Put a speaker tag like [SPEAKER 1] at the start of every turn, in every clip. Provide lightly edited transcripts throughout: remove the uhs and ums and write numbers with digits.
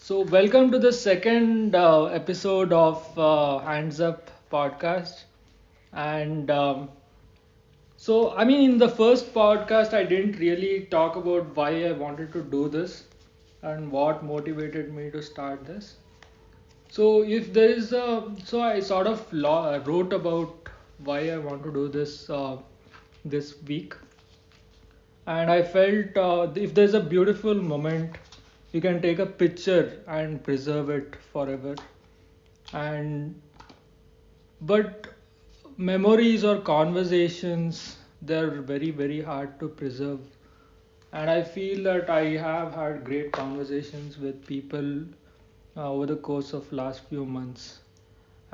[SPEAKER 1] So, welcome to the second episode of Hands Up podcast. And in the first podcast, I didn't really talk about why I wanted to do this and what motivated me to start this. So, if there is so I sort of wrote about why I want to do this this week, and I felt if there's a beautiful moment, you can take a picture and preserve it forever. And but memories or conversations, they're very hard to preserve. And I feel that I have had great conversations with people over the course of last few months,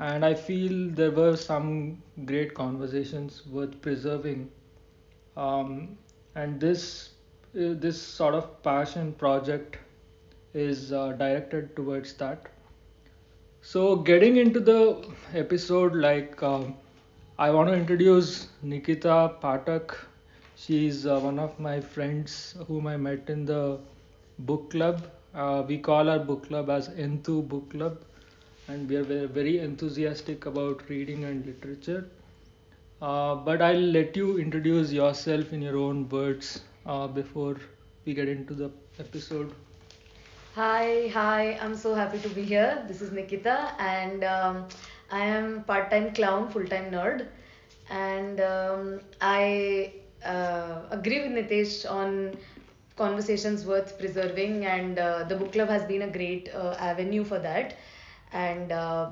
[SPEAKER 1] and I feel there were some great conversations worth preserving. Um, and this sort of passion project is directed towards that. So, getting into the episode, I want to introduce Nikita Pathak. She's one of my friends whom I met in the book club. We call our book club as Enthu Book Club, and we are very enthusiastic about reading and literature. But I'll let you introduce yourself in your own words before we get into the episode.
[SPEAKER 2] Hi, I'm so happy to be here. This is Nikita, and I am part-time clown, full-time nerd, and I agree with Nitesh on conversations worth preserving, and the book club has been a great avenue for that. And uh,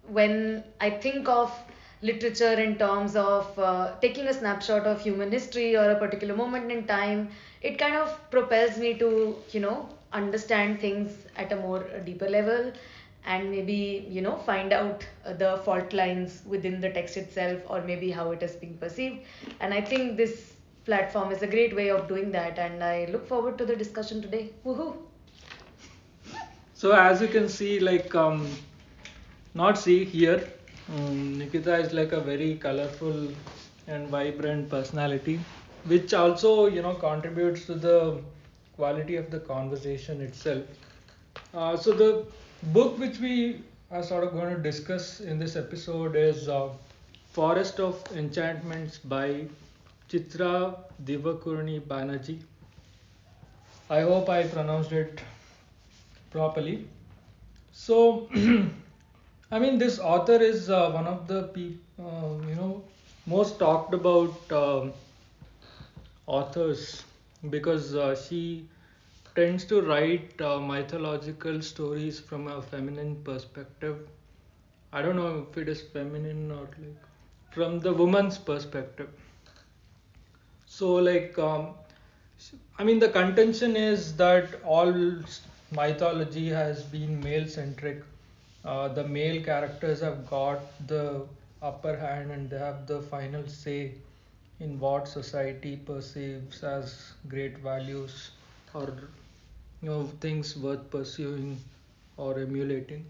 [SPEAKER 2] when I think of literature in terms of taking a snapshot of human history or a particular moment in time, it kind of propels me to, understand things at a more deeper level and maybe, find out the fault lines within the text itself or maybe how it is being perceived. And I think this platform is a great way of doing that, and I look forward to the discussion today. Woohoo!
[SPEAKER 1] So, as you can see, not see here, Nikita is like a very colorful and vibrant personality, which also contributes to the quality of the conversation itself. So the book which we are sort of going to discuss in this episode is Forest of Enchantments by Chitra Banerjee. I hope I pronounced it properly. So, this author is one of the most talked about authors because she tends to write mythological stories from a feminine perspective. I don't know if it is feminine or like from the woman's perspective. So, the contention is that all mythology has been male centric. The male characters have got the upper hand and they have the final say in what society perceives as great values or things worth pursuing or emulating.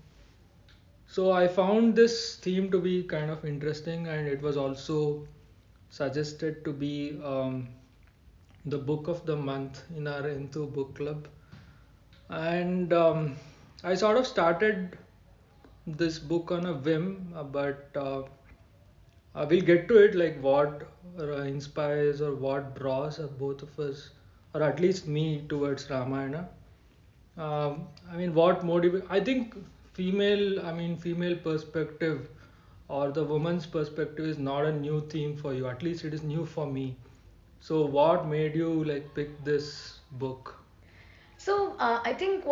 [SPEAKER 1] So I found this theme to be kind of interesting, and it was also suggested to be the book of the month in our Enthu Book Club. And I sort of started this book on a whim, but we'll get to it, like what inspires or what draws both of us, or at least me, towards Ramayana. What motivate? I think female perspective or the woman's perspective is not a new theme for you. At least it is new for me. So, what made you like pick this book?
[SPEAKER 2] So I think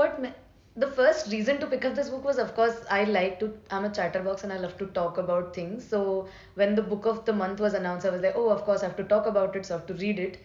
[SPEAKER 2] the first reason to pick up this book was, of course, I'm a chatterbox and I love to talk about things. So when the book of the month was announced, I was like, oh, of course, I have to talk about it, so I have to read it.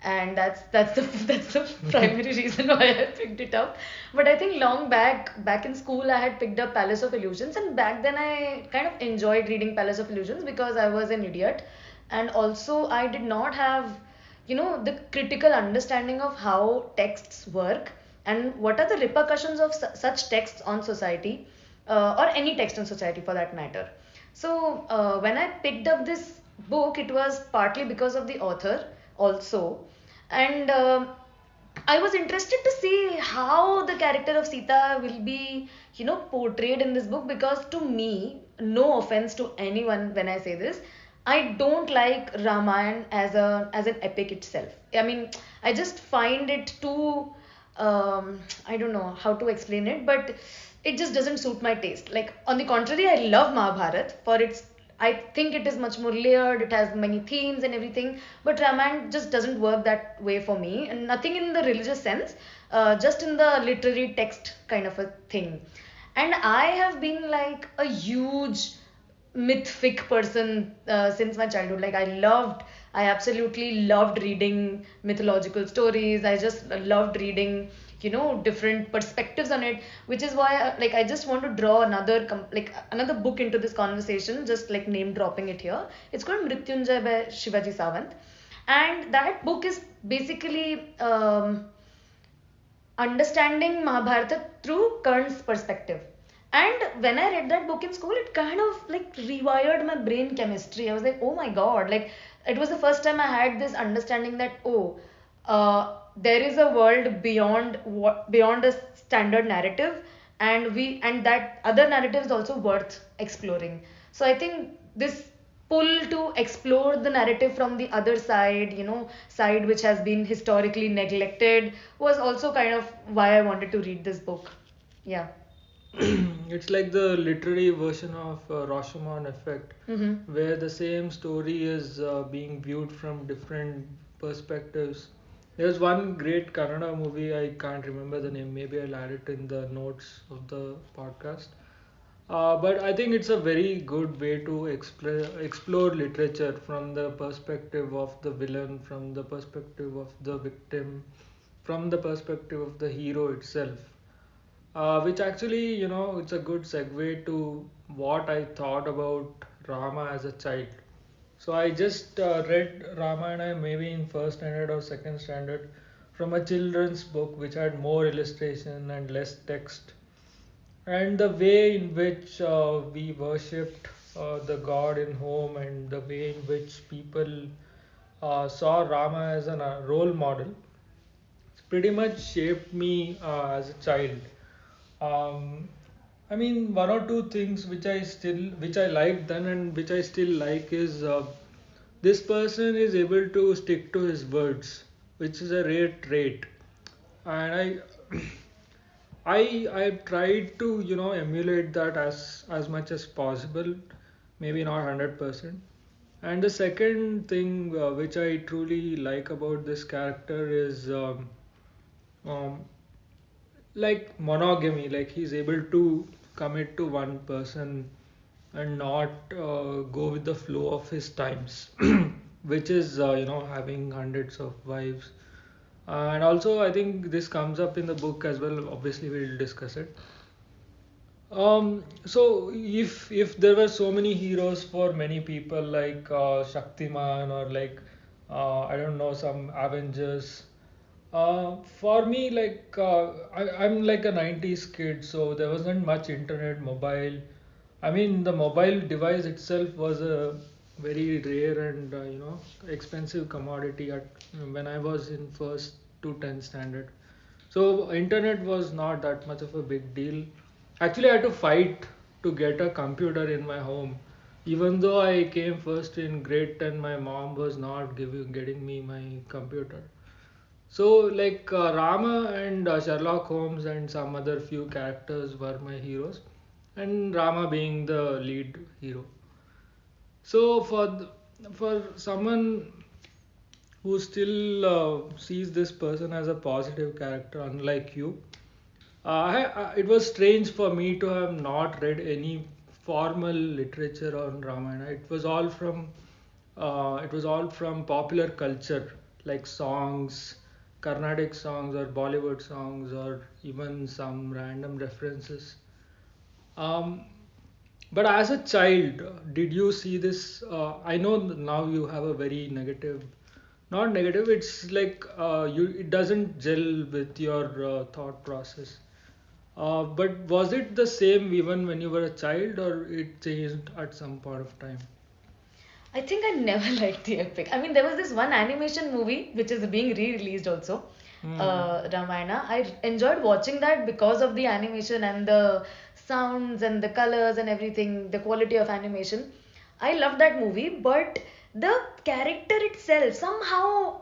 [SPEAKER 2] And that's the that's the primary reason why I picked it up. But I think back in school, I had picked up Palace of Illusions, and back then I kind of enjoyed reading Palace of Illusions because I was an idiot, and also I did not have the critical understanding of how texts work and what are the repercussions of such texts on society, or any text on society for that matter. So when I picked up this book, it was partly because of the author also. And I was interested to see how the character of Sita will be, portrayed in this book, because to me, no offense to anyone when I say this, I don't like Ramayana as an epic itself. I mean, I just find it too, I don't know how to explain it, but it just doesn't suit my taste. Like, on the contrary, I love Mahabharat for its, I think it is much more layered, it has many themes and everything, but Ramayana just doesn't work that way for me, and nothing in the religious sense, just in the literary text kind of a thing. And I have been like a huge mythic person since my childhood. Like, I absolutely loved reading mythological stories. I just loved reading, different perspectives on it, which is why, like, I just want to draw like another book into this conversation, just like name dropping it here. It's called Mrityunjay by Shivaji Savant, and that book is basically understanding Mahabharata through Karn's perspective. And when I read that book in school, it kind of like rewired my brain chemistry. I was like, oh my god, like it was the first time I had this understanding that, oh, there is a world beyond a standard narrative, and that other narrative is also worth exploring. So I think this pull to explore the narrative from the other side, side which has been historically neglected, was also kind of why I wanted to read this book. Yeah.
[SPEAKER 1] It's like the literary version of Rashomon effect,
[SPEAKER 2] Mm-hmm.
[SPEAKER 1] where the same story is being viewed from different perspectives. There's one great Kannada movie, I can't remember the name, maybe I'll add it in the notes of the podcast. But I think it's a very good way to explore literature from the perspective of the villain, from the perspective of the victim, from the perspective of the hero itself. Which actually, it's a good segue to what I thought about Rama as a child. So I just read Ramayana maybe in first standard or second standard from a children's book which had more illustration and less text. And the way in which we worshipped the god in home, and the way in which people saw Rama as a role model, pretty much shaped me as a child. Um, I mean, one or two things which I liked then and which I still like is this person is able to stick to his words, which is a rare trait. And I've tried to emulate that as much as possible, maybe not 100%. And the second thing which I truly like about this character is um, like monogamy. Like he's able to commit to one person and not go with the flow of his times, which is having hundreds of wives. And also, I think this comes up in the book as well. Obviously, we'll discuss it. So if there were so many heroes for many people like Shaktiman or like I don't know, some Avengers. For me, like I'm like a 90s kid, so there wasn't much internet, mobile. I mean, the mobile device itself was a very rare and expensive commodity at when I was in first to 10th standard. So internet was not that much of a big deal. Actually, I had to fight to get a computer in my home. Even though I came first in grade 10, my mom was not getting me my computer. So, like Rama and Sherlock Holmes and some other few characters were my heroes, and Rama being the lead hero. So, for someone who still sees this person as a positive character, unlike you, it was strange for me to have not read any formal literature on Ramayana. It was all from popular culture, like songs, Carnatic songs or Bollywood songs, or even some random references. Um, but as a child, did you see this? I know now you have a very negative, not negative. It's like it doesn't gel with your thought process. But was it the same even when you were a child, or it changed at some point of time?
[SPEAKER 2] I think I never liked the epic. I mean, there was this one animation movie which is being re-released also.
[SPEAKER 1] Hmm.
[SPEAKER 2] Ramayana. I enjoyed watching that because of the animation and the sounds and the colors and everything, the quality of animation. I loved that movie, but the character itself somehow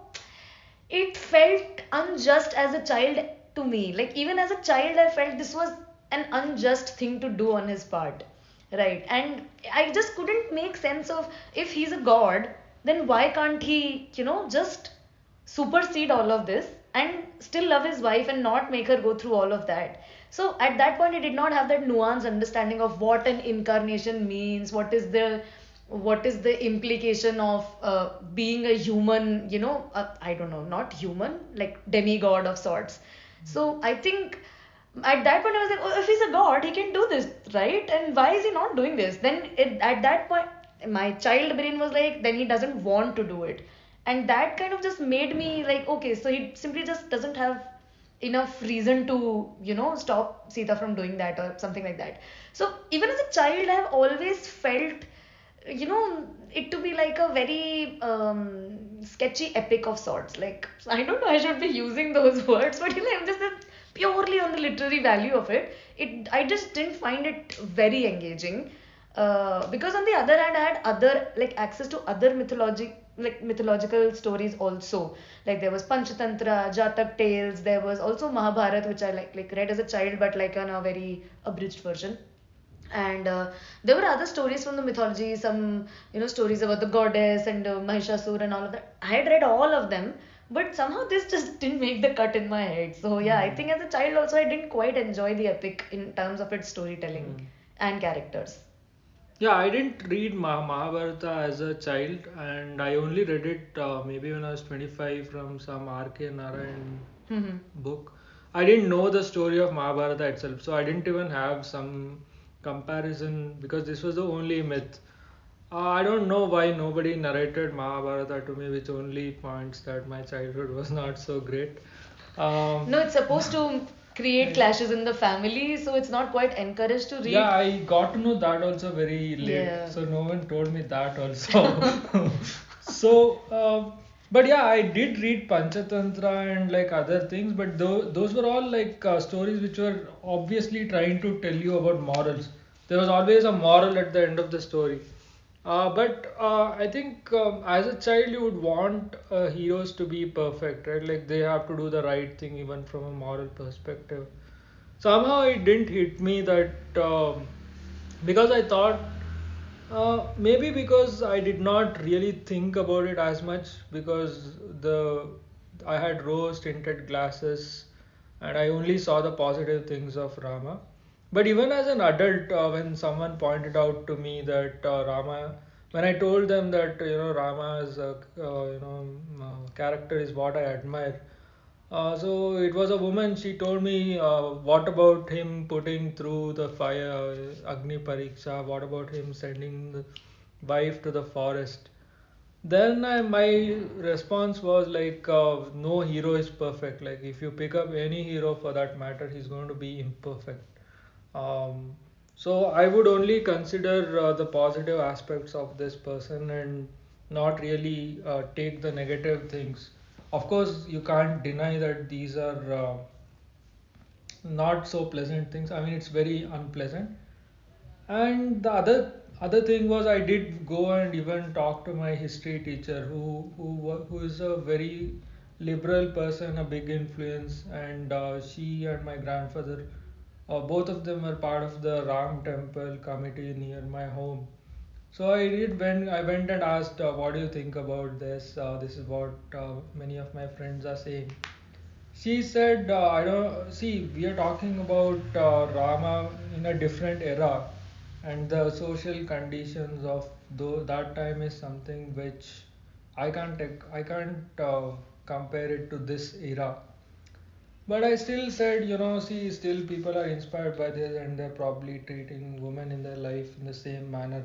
[SPEAKER 2] it felt unjust as a child to me. Like even as a child, I felt this was an unjust thing to do on his part, right? And I just couldn't make sense of if he's a god, then why can't he, just supersede all of this and still love his wife and not make her go through all of that. So at that point, I did not have that nuanced understanding of what an incarnation means, what is the implication of being a human, I don't know, not human, like demigod of sorts. So I think at that point I was like, oh, if he's a god, he can do this, right? And why is he not doing this? Then at that point, my child brain was like, then he doesn't want to do it. And that kind of just made me like, okay, so he simply just doesn't have enough reason to, stop Sita from doing that or something like that. So even as a child, I've always felt, it to be like a very sketchy epic of sorts. Like, I don't know, I should be using those words, but I'm just purely on the literary value of it. I just didn't find it very engaging. Because on the other hand, I had other like access to other mythological stories also. Like there was Panchatantra, Jatak tales. There was also Mahabharata, which I like read as a child, but like on a very abridged version. And there were other stories from the mythology, some stories about the goddess and Mahishasur and all of that. I had read all of them, but somehow this just didn't make the cut in my head. So yeah, I
[SPEAKER 1] Hmm.
[SPEAKER 2] think as a child also I didn't quite enjoy the epic in terms of its storytelling
[SPEAKER 1] Hmm.
[SPEAKER 2] and characters.
[SPEAKER 1] Yeah, I didn't read Mahabharata as a child, and I only read it maybe when I was 25 from some R.K. Narayan
[SPEAKER 2] Mm-hmm.
[SPEAKER 1] book. I didn't know the story of Mahabharata itself, so I didn't even have some comparison because this was the only myth. I don't know why nobody narrated Mahabharata to me, which only points that my childhood was not so great. Um,
[SPEAKER 2] No, it's supposed to create clashes in the family, so it's not quite encouraged to
[SPEAKER 1] Yeah,
[SPEAKER 2] read.
[SPEAKER 1] I got to know that also very late,
[SPEAKER 2] Yeah.
[SPEAKER 1] so no one told me that also. So, but yeah, I did read Panchatantra and like other things, but those were all like stories which were obviously trying to tell you about morals. There was always a moral at the end of the story. But I think as a child you would want heroes to be perfect, right? Like they have to do the right thing even from a moral perspective. Somehow it didn't hit me that because I thought maybe because I did not really think about it as much because the I had rose tinted glasses and I only saw the positive things of Rama. But even as an adult, when someone pointed out to me that when I told them that Rama's character is what I admire, so it was a woman. She told me, "What about him putting through the fire, Agni Pariksha? What about him sending the wife to the forest?" Then my response was like, "No hero is perfect. Like if you pick up any hero for that matter, he's going to be imperfect." Um, so I would only consider the positive aspects of this person and not really take the negative things. Of course, you can't deny that these are not so pleasant things. I mean, it's very unpleasant. And the other thing was I did go and even talk to my history teacher who is a very liberal person, a big influence, and she and my grandfather, both of them were part of the Ram Temple committee near my home. So I went and asked, what do you think about this? This is what many of my friends are saying. She said, I don't see, we are talking about Rama in a different era, and the social conditions of that time is something which I can't compare it to this era. But I still said, see, still people are inspired by this, and they're probably treating women in their life in the same manner.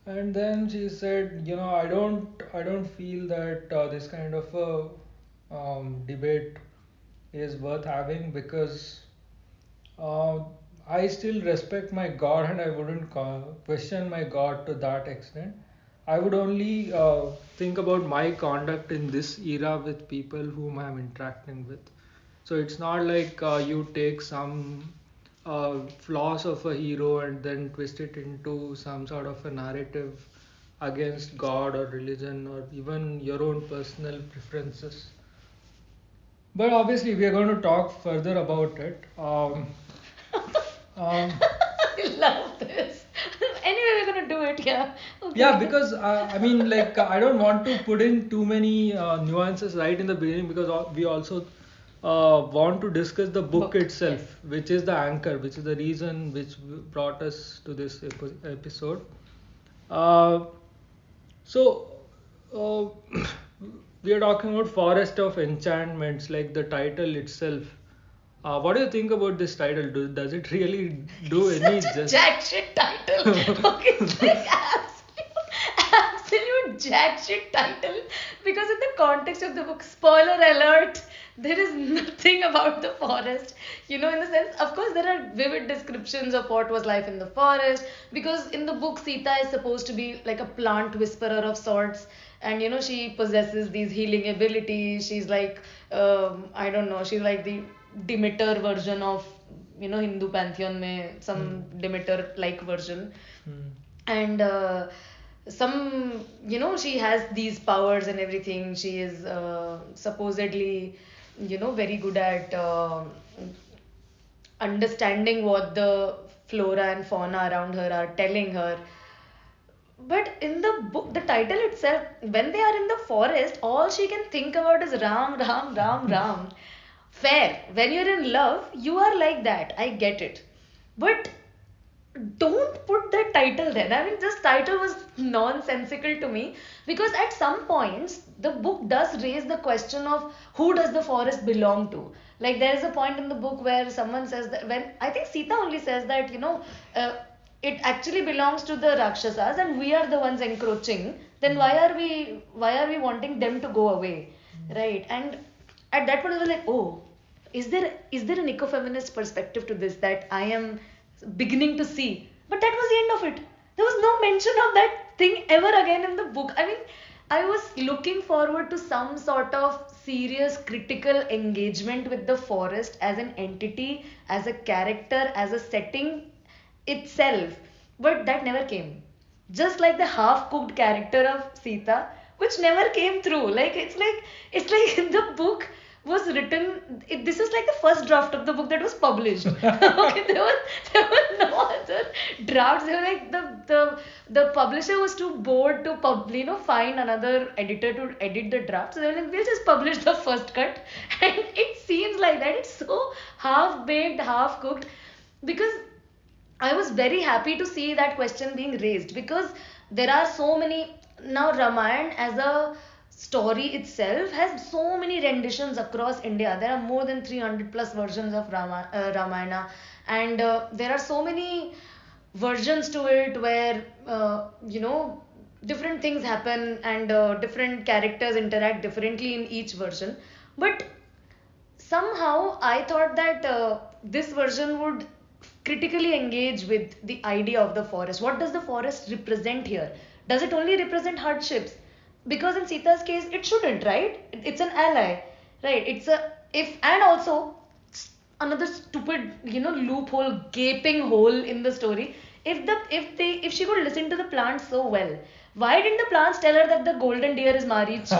[SPEAKER 1] And then she said, I don't feel that this kind of a debate is worth having because uh, I still respect my God and I wouldn't question my God to that extent. I would only think about my conduct in this era with people whom I'm interacting with. So it's not like you take some flaws of a hero and then twist it into some sort of a narrative against God or religion or even your own personal preferences. But obviously, we are going to talk further about it. Um,
[SPEAKER 2] I love this. Anyway, we're gonna do it. Yeah.
[SPEAKER 1] Yeah,
[SPEAKER 2] Okay.
[SPEAKER 1] because I mean, like, I don't want to put in too many nuances right in the beginning because we also want to discuss the book
[SPEAKER 2] Book. Yes.
[SPEAKER 1] itself, which is the anchor, which is the reason which brought us to this episode. Uh, so, we are talking about Forest of Enchantments, like the title itself. What do you think about this title? Does it really do any
[SPEAKER 2] Such a jack shit title. Okay, it's like absolute jack shit title. Because in the context of the book, spoiler alert, there is nothing about the forest. In the sense, of course, there are vivid descriptions of what was life in the forest. Because in the book, Sita is supposed to be like a plant whisperer of sorts. And she possesses these healing abilities. She's like, I don't know, she's like the Demeter version of Hindu pantheon में some
[SPEAKER 1] Hmm.
[SPEAKER 2] Demeter like version.
[SPEAKER 1] Hmm.
[SPEAKER 2] And some she has these powers and everything. She is supposedly very good at understanding what the flora and fauna around her are telling her. But in the book, the title itself, when they are in the forest, all she can think about is Ram, Ram, Ram, Ram. Fair. When you're in love, you are like that. I get it. But don't put that title then. I mean, this title was nonsensical to me because at some points the book does raise the question of who does the forest belong to. Like there is a point in the book where someone says that when I think Sita only says that uh, it actually belongs to the Rakshasas and we are the ones encroaching. Then
[SPEAKER 1] Hmm.
[SPEAKER 2] why are we wanting them to go away, right? And at that point I was like, oh, is there an ecofeminist perspective to this that I am beginning to see? But that was the end of it. There was no mention of that thing ever again in the book. I mean, I was looking forward to some sort of serious critical engagement with the forest as an entity, as a character, as a setting itself. But that never came. Just like the half-cooked character of Sita, which never came through. Like it's like the book was written. This is like the first draft of the book that was published. Okay, there were no other drafts. They were like the publisher was too bored to find another editor to edit the draft. So they were like, we'll just publish the first cut. And it seems like that. It's so half baked, half cooked because I was very happy to see that question being raised because there are so many. Now Ramayana as a story itself has so many renditions across India. There are more than 300 plus versions of Ramayana, and there are so many versions to it where different things happen and different characters interact differently in each version. But somehow I thought that this version would critically engage with the idea of the forest. What does the forest represent here? Does it only represent hardships? Because in Sita's case, it shouldn't, right? It's an ally, right? It's a if and also another stupid, loophole, gaping hole in the story. If she could listen to the plants so well, why didn't the plants tell her that the golden deer is Marich?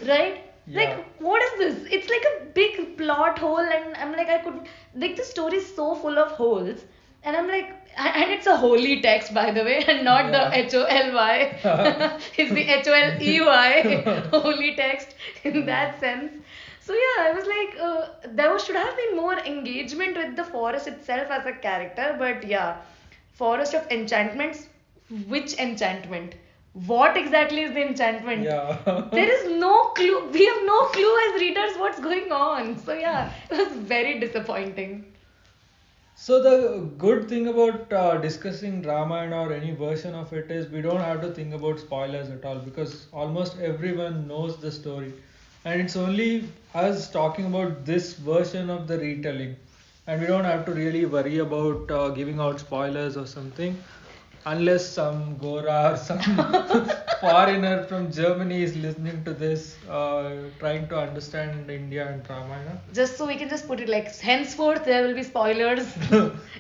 [SPEAKER 2] Right? Like,
[SPEAKER 1] Yeah.
[SPEAKER 2] what is this? It's like a big plot hole, and I'm like, I could like the story is so full of holes, and I'm like, and it's a holy text, by the way, and not the
[SPEAKER 1] Yeah.
[SPEAKER 2] HOLY. It's the HOLEY holy text in
[SPEAKER 1] Yeah.
[SPEAKER 2] that sense. So yeah, I was like, should have been more engagement with the forest itself as a character, but yeah, Forest of Enchantments. Which enchantment? What exactly is the enchantment?
[SPEAKER 1] Yeah.
[SPEAKER 2] There is no clue. We have no clue as readers what's going on. So yeah, it was very disappointing.
[SPEAKER 1] So the good thing about discussing Ramayana or any version of it is we don't have to think about spoilers at all because almost everyone knows the story, and it's only us talking about this version of the retelling, and we don't have to really worry about giving out spoilers or something. unless some Gora or some foreigner from Germany is listening to this, trying to understand India and Ramayana.
[SPEAKER 2] Just so we can just put it like henceforth there will be spoilers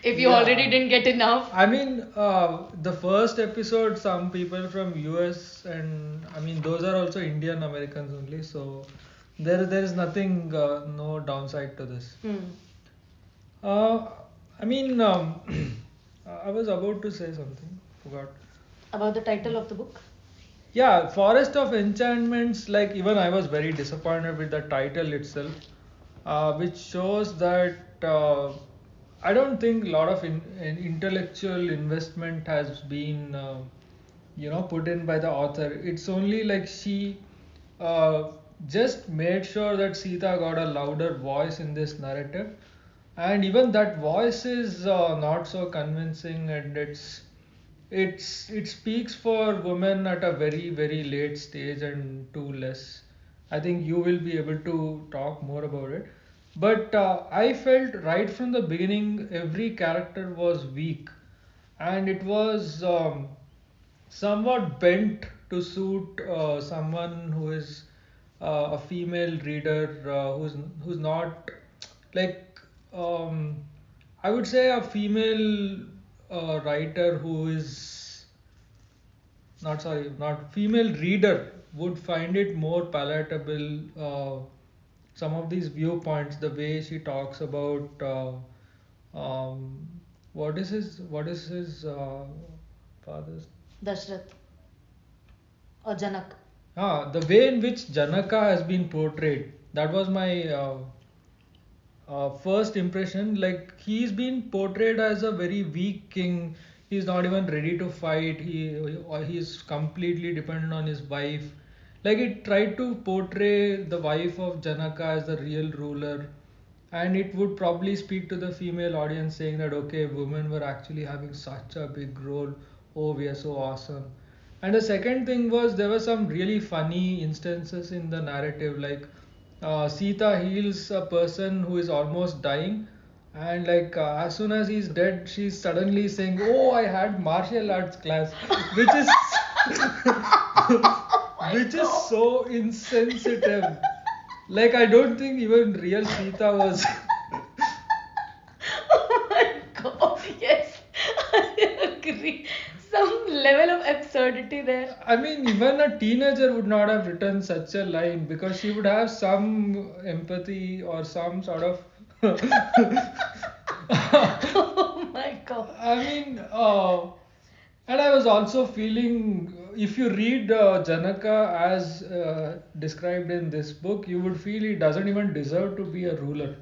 [SPEAKER 2] if you already
[SPEAKER 1] Yeah.
[SPEAKER 2] didn't get enough.
[SPEAKER 1] I mean, the first episode, some people from US and I mean those are also Indian Americans only, so there is nothing, no downside to this.
[SPEAKER 2] Hmm.
[SPEAKER 1] Uh, I mean, I was about to say something, forgot.
[SPEAKER 2] About the title of the book.
[SPEAKER 1] Yeah, Forest of Enchantments. Like even I was very disappointed with the title itself, which shows that I don't think a lot of intellectual investment has been, put in by the author. It's only like she uh, just made sure that Sita got a louder voice in this narrative, and even that voice is not so convincing, and it speaks for women at a very late stage and too less. I think you will be able to talk more about it. But I felt right from the beginning every character was weak, and it was somewhat bent to suit someone who is a female reader, who's not like, I would say a female writer who is not, sorry, not female reader would find it more palatable. Some of these viewpoints, the way she talks about what is his father's.
[SPEAKER 2] Dashrath or Janak.
[SPEAKER 1] The way in which Janaka has been portrayed, that was my first impression. Like he's been portrayed as a very weak king. He's not even ready to fight. He's completely dependent on his wife. Like it tried to portray the wife of Janaka as the real ruler, and it would probably speak to the female audience saying that okay, women were actually having such a big role. Oh, we are so awesome. And the second thing was there were some really funny instances in the narrative, like Sita heals a person who is almost dying, and like as soon as he's dead, she's suddenly saying, "Oh, I had martial arts class," which is
[SPEAKER 2] Oh my
[SPEAKER 1] which is
[SPEAKER 2] god.
[SPEAKER 1] so insensitive. Like I don't think even real Sita was.
[SPEAKER 2] Oh my god, yes, I agree. Some level of absurdity there.
[SPEAKER 1] I mean, even a teenager would not have written such a line because she would have some empathy or some sort of.
[SPEAKER 2] Oh my god.
[SPEAKER 1] I mean, and I was also feeling if you read Janaka as described in this book, you would feel he doesn't even deserve to be a ruler.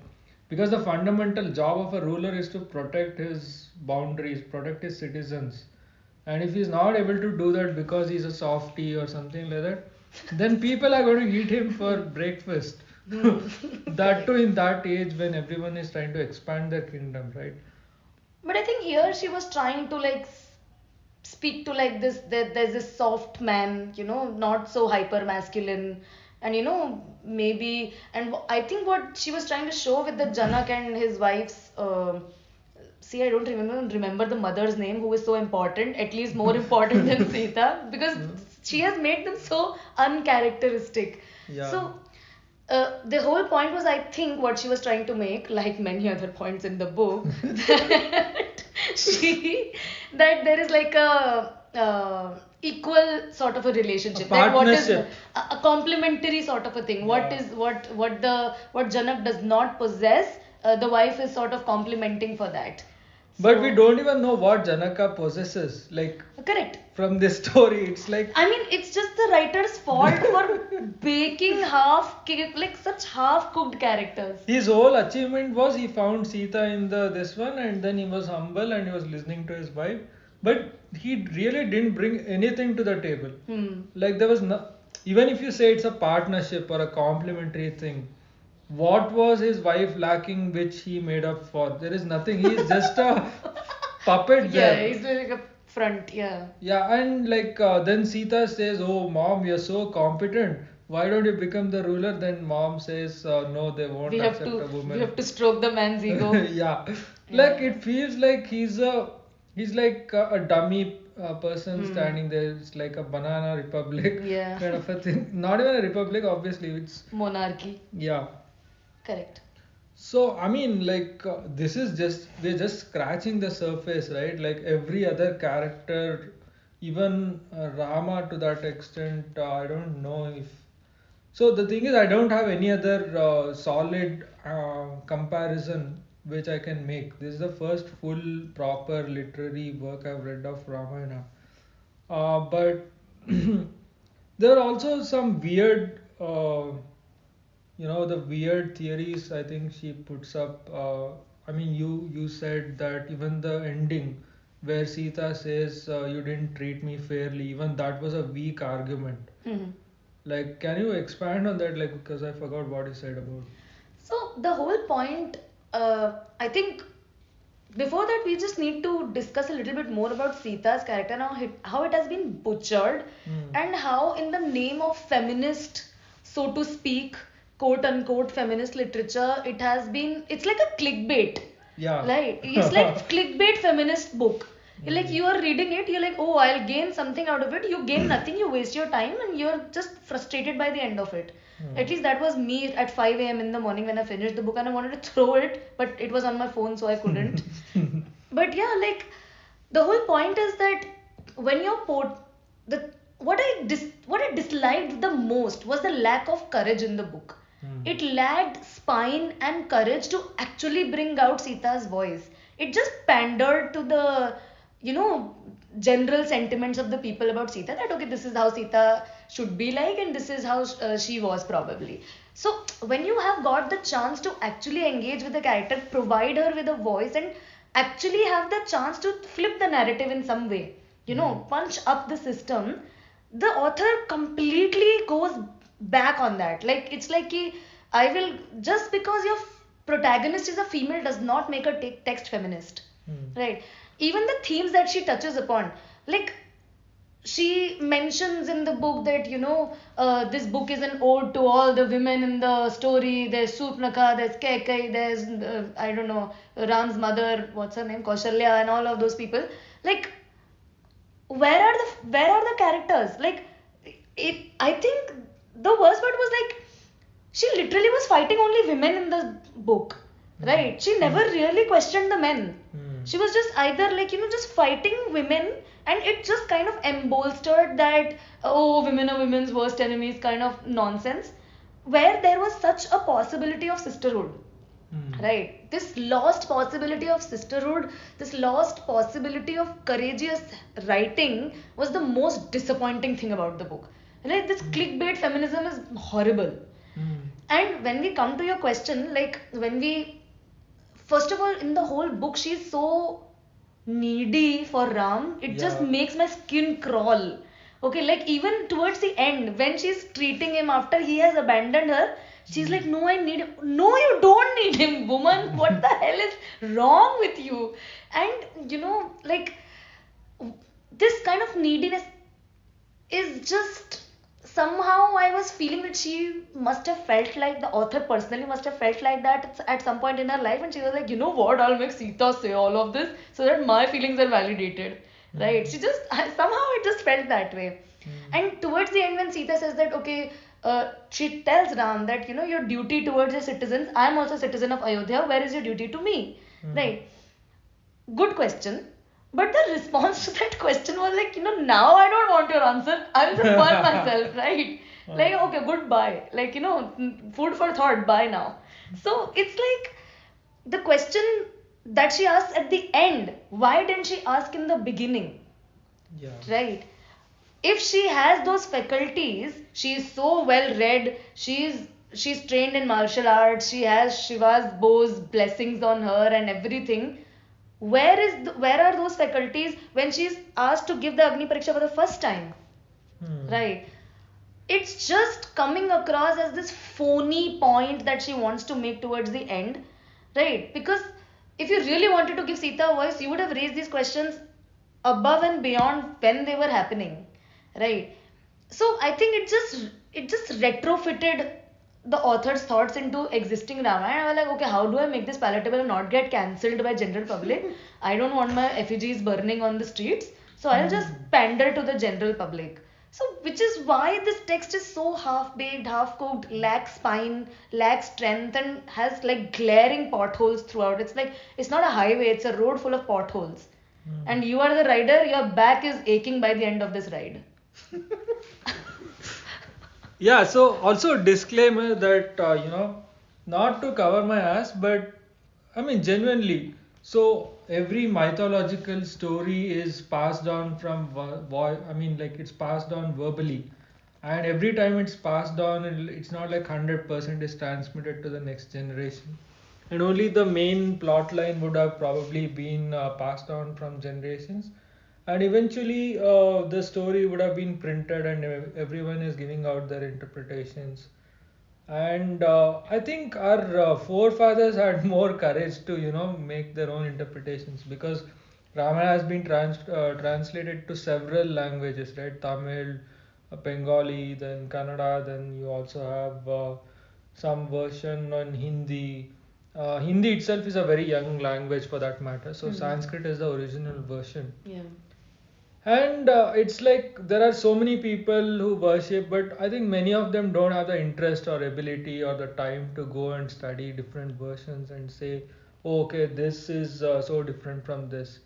[SPEAKER 1] Because the fundamental job of a ruler is to protect his boundaries, protect his citizens. And if he's not able to do that because he's a softie or something like that, then people are going to eat him for breakfast.
[SPEAKER 2] Hmm.
[SPEAKER 1] That too in that age when everyone is trying to expand their kingdom, right?
[SPEAKER 2] But I think here she was trying to like speak to like this that there's this soft man, not so hyper masculine, and maybe and I think what she was trying to show with the Janak and his wife's see, I don't remember the mother's name who is so important, at least more important than Sita, because she has made them so uncharacteristic.
[SPEAKER 1] Yeah.
[SPEAKER 2] So the whole point was, I think, what she was trying to make, like many other points in the book, that she that there is like a equal sort of a
[SPEAKER 1] A
[SPEAKER 2] relationship. That what is
[SPEAKER 1] partnership.
[SPEAKER 2] a complementary sort of a thing. What
[SPEAKER 1] Yeah.
[SPEAKER 2] is what Janak does not possess, the wife is sort of complementing for that.
[SPEAKER 1] But we
[SPEAKER 2] So
[SPEAKER 1] don't even know what Janaka possesses. Like
[SPEAKER 2] correct.
[SPEAKER 1] from this story, it's like
[SPEAKER 2] I mean, it's just the writer's fault for baking like such half-cooked characters.
[SPEAKER 1] his whole achievement was he found Sita in the this one, and then he was humble and he was listening to his wife. But he really didn't bring anything to the table.
[SPEAKER 2] Hmm.
[SPEAKER 1] Like there was no, even if you say it's a partnership or a complementary thing, what was his wife lacking which he made up for? There is nothing. He's just a puppet
[SPEAKER 2] Yeah,
[SPEAKER 1] there.
[SPEAKER 2] he's like a front. Yeah.
[SPEAKER 1] Yeah, and like then Sita says, "Oh, mom, you're so competent. Why don't you become the ruler?" Then mom says, "No, they
[SPEAKER 2] We
[SPEAKER 1] won't
[SPEAKER 2] have
[SPEAKER 1] accept
[SPEAKER 2] to
[SPEAKER 1] a
[SPEAKER 2] we
[SPEAKER 1] woman."
[SPEAKER 2] have to stroke the man's ego.
[SPEAKER 1] Yeah, like
[SPEAKER 2] Yeah.
[SPEAKER 1] it feels like he's like a dummy person
[SPEAKER 2] Hmm.
[SPEAKER 1] standing there. It's like a banana republic
[SPEAKER 2] Yeah.
[SPEAKER 1] kind of a thing. Not even a republic, obviously. It's
[SPEAKER 2] Monarchy.
[SPEAKER 1] yeah.
[SPEAKER 2] Correct.
[SPEAKER 1] So I mean, like this is just we're just scratching the surface, right? Like every other character, even Rama to that extent. I don't know if. So the thing is, I don't have any other solid comparison which I can make. This is the first full proper literary work I've read of Ramayana. But there are also some weird, the weird theories I think she puts up. I mean, you said that even the ending where Sita says you didn't treat me fairly, even that was a weak argument.
[SPEAKER 2] Hmm.
[SPEAKER 1] Like, can you expand on that? Like, because I forgot what you said about.
[SPEAKER 2] So the whole point, I think, before that we just need to discuss a little bit more about Sita's character now, how it has been butchered,
[SPEAKER 1] Hmm.
[SPEAKER 2] and how in the name of feminist, so to speak, quote unquote feminist literature, it's like a clickbait.
[SPEAKER 1] Yeah.
[SPEAKER 2] Right. It's like clickbait feminist book. Like
[SPEAKER 1] Hmm.
[SPEAKER 2] you are reading it, you're like, oh, I'll gain something out of it. You gain nothing, you waste your time, and you're just frustrated by the end of it. At
[SPEAKER 1] Hmm.
[SPEAKER 2] least that was me at 5 a.m. in the morning when I finished the book, and I wanted to throw it, but it was on my phone, so I couldn't. But yeah, like the whole point is that when you're the what I disliked the most was the lack of courage in the book.
[SPEAKER 1] Hmm.
[SPEAKER 2] It lacked spine and courage to actually bring out Sita's voice. It just pandered to the, you know, general sentiments of the people about Sita, that okay, this is how Sita should be like, and this is how she was probably. So when you have got the chance to actually engage with the character, provide her with a voice, and actually have the chance to flip the narrative in some way,
[SPEAKER 1] Hmm.
[SPEAKER 2] punch up the system, the author completely goes back on that. Like it's like I will, just because your protagonist is a female does not make her text feminist,
[SPEAKER 1] Hmm.
[SPEAKER 2] right? Even the themes that she touches upon, like she mentions in the book that this book is an ode to all the women in the story. There's Surpanakha, there's Kaikai, there's I don't know, Ram's mother, what's her name, Kaushalya, and all of those people. Like where are the characters? Like it, I think the worst part was like she literally was fighting only women in the book,
[SPEAKER 1] Hmm.
[SPEAKER 2] right? She never really questioned the men.
[SPEAKER 1] Hmm.
[SPEAKER 2] She was just either like just fighting women, and it just kind of embolstered that, oh, women are women's worst enemies kind of nonsense, where there was such a possibility of sisterhood.
[SPEAKER 1] Hmm.
[SPEAKER 2] Right. This lost possibility of sisterhood, this lost possibility of courageous writing was the most disappointing thing about the book. Right? This
[SPEAKER 1] Hmm.
[SPEAKER 2] clickbait feminism is horrible.
[SPEAKER 1] Hmm.
[SPEAKER 2] And when we come to your question, like when we, first of all, in the whole book, she's so needy for Ram, it just
[SPEAKER 1] Yeah.
[SPEAKER 2] makes my skin crawl. Okay, like even towards the end, when she's treating him after he has abandoned her, she's like, no, I need him. No, you don't need him, woman. What the hell is wrong with you? And like this kind of neediness is just, somehow I was feeling that she must have felt like, the author personally must have felt like that at some point in her life, and she was like, you know what, I'll make Sita say all of this so that my feelings are validated. Right?
[SPEAKER 1] Hmm.
[SPEAKER 2] She just somehow it just felt that way.
[SPEAKER 1] Hmm.
[SPEAKER 2] And towards the end, when Sita says that, okay, she tells Ram that your duty towards your citizens, I am also a citizen of Ayodhya. Where is your duty to me?
[SPEAKER 1] Hmm.
[SPEAKER 2] Right? Good question. But the response to that question was like, now I don't want your answer. I'll just burn myself, right? Like, okay, goodbye. Like, food for thought, bye now. So it's like the question that she asked at the end, why didn't she ask in the beginning?
[SPEAKER 1] Yeah.
[SPEAKER 2] Right? If she has those faculties, she is so well read, she's trained in martial arts, she has Shiva's Bo's blessings on her and everything. Where are those faculties when she's asked to give the Agni Pariksha for the first time?
[SPEAKER 1] Hmm.
[SPEAKER 2] Right? It's just coming across as this phony point that she wants to make towards the end, right? Because if you really wanted to give Sita a voice, you would have raised these questions above and beyond when they were happening, right? So I think it just retrofitted the author's thoughts into existing Ramayana. I was like, okay, how do I make this palatable and not get cancelled by general public? I don't want my effigies burning on the streets. So I'll just
[SPEAKER 1] Hmm.
[SPEAKER 2] pander to the general public. So, which is why this text is so half baked, half cooked, lacks spine, lacks strength, and has like glaring potholes throughout. It's like it's not a highway, it's a road full of potholes.
[SPEAKER 1] Hmm.
[SPEAKER 2] And you are the rider, your back is aching by the end of this ride.
[SPEAKER 1] Yeah, so also disclaimer that not to cover my ass, but I mean genuinely. So every mythological story is passed on from I mean like it's passed on verbally, and every time it's passed on, it's not like 100% is transmitted to the next generation, and only the main plot line would have probably been passed on from generations, and eventually the story would have been printed and everyone is giving out their interpretations, and I think our forefathers had more courage to make their own interpretations, because Ramayana has been translated to several languages, right? Tamil, Bengali, then Kannada, then you also have some version on Hindi. Hindi itself is a very young language for that matter, so
[SPEAKER 2] Hmm.
[SPEAKER 1] Sanskrit is the original version.
[SPEAKER 2] Yeah.
[SPEAKER 1] And it's like there are so many people who worship, but I think many of them don't have the interest or ability or the time to go and study different versions and say, oh, okay, this is so different from this.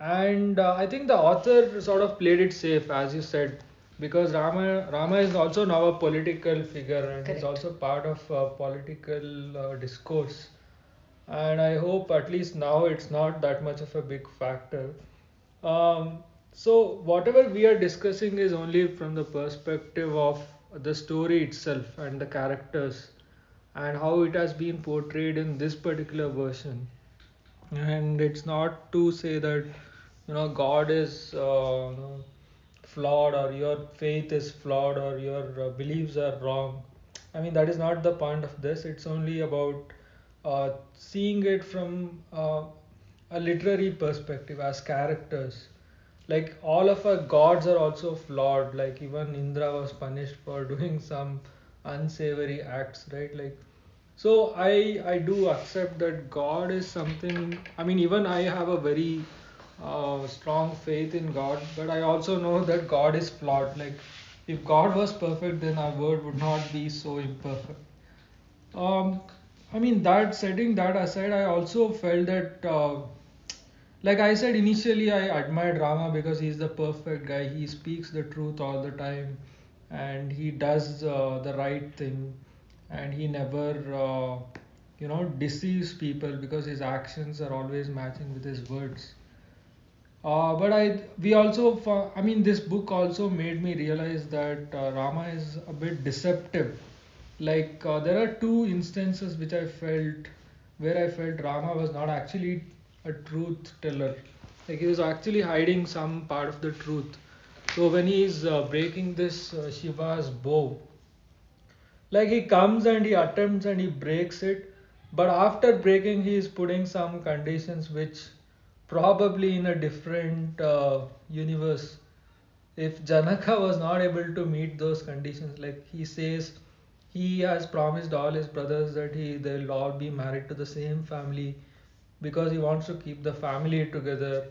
[SPEAKER 1] And I think the author sort of played it safe, as you said, because Rama is also now a political figure and he's
[SPEAKER 2] Correct.
[SPEAKER 1] also part of political discourse. And I hope at least now it's not that much of a big factor. Um, so whatever we are discussing is only from the perspective of the story itself and the characters and how it has been portrayed in this particular version. And it's not to say that God is flawed, or your faith is flawed, or your beliefs are wrong. I mean, that is not the point of this. It's only about seeing it from a literary perspective as characters. Like all of our gods are also flawed. Like even Indra was punished for doing some unsavory acts, right? Like, so I do accept that God is something. I mean, even I have a very strong faith in God, but I also know that God is flawed. Like, if God was perfect, then our world would not be so imperfect. Um, I mean, that setting that aside, I also felt that, like I said initially, I admired Rama because he's the perfect guy. He speaks the truth all the time, and he does the right thing, and he never, deceives people because his actions are always matching with his words. We also, I mean, this book also made me realize that Rama is a bit deceptive. Like there are two instances which I felt where I felt Rama was not actually a truth teller. Like he was actually hiding some part of the truth. So when he is breaking this Shiva's bow, like he comes and he attempts and he breaks it, but after breaking he is putting some conditions which probably in a different universe, if Janaka was not able to meet those conditions, like he says he has promised all his brothers that they'll all be married to the same family because he wants to keep the family together.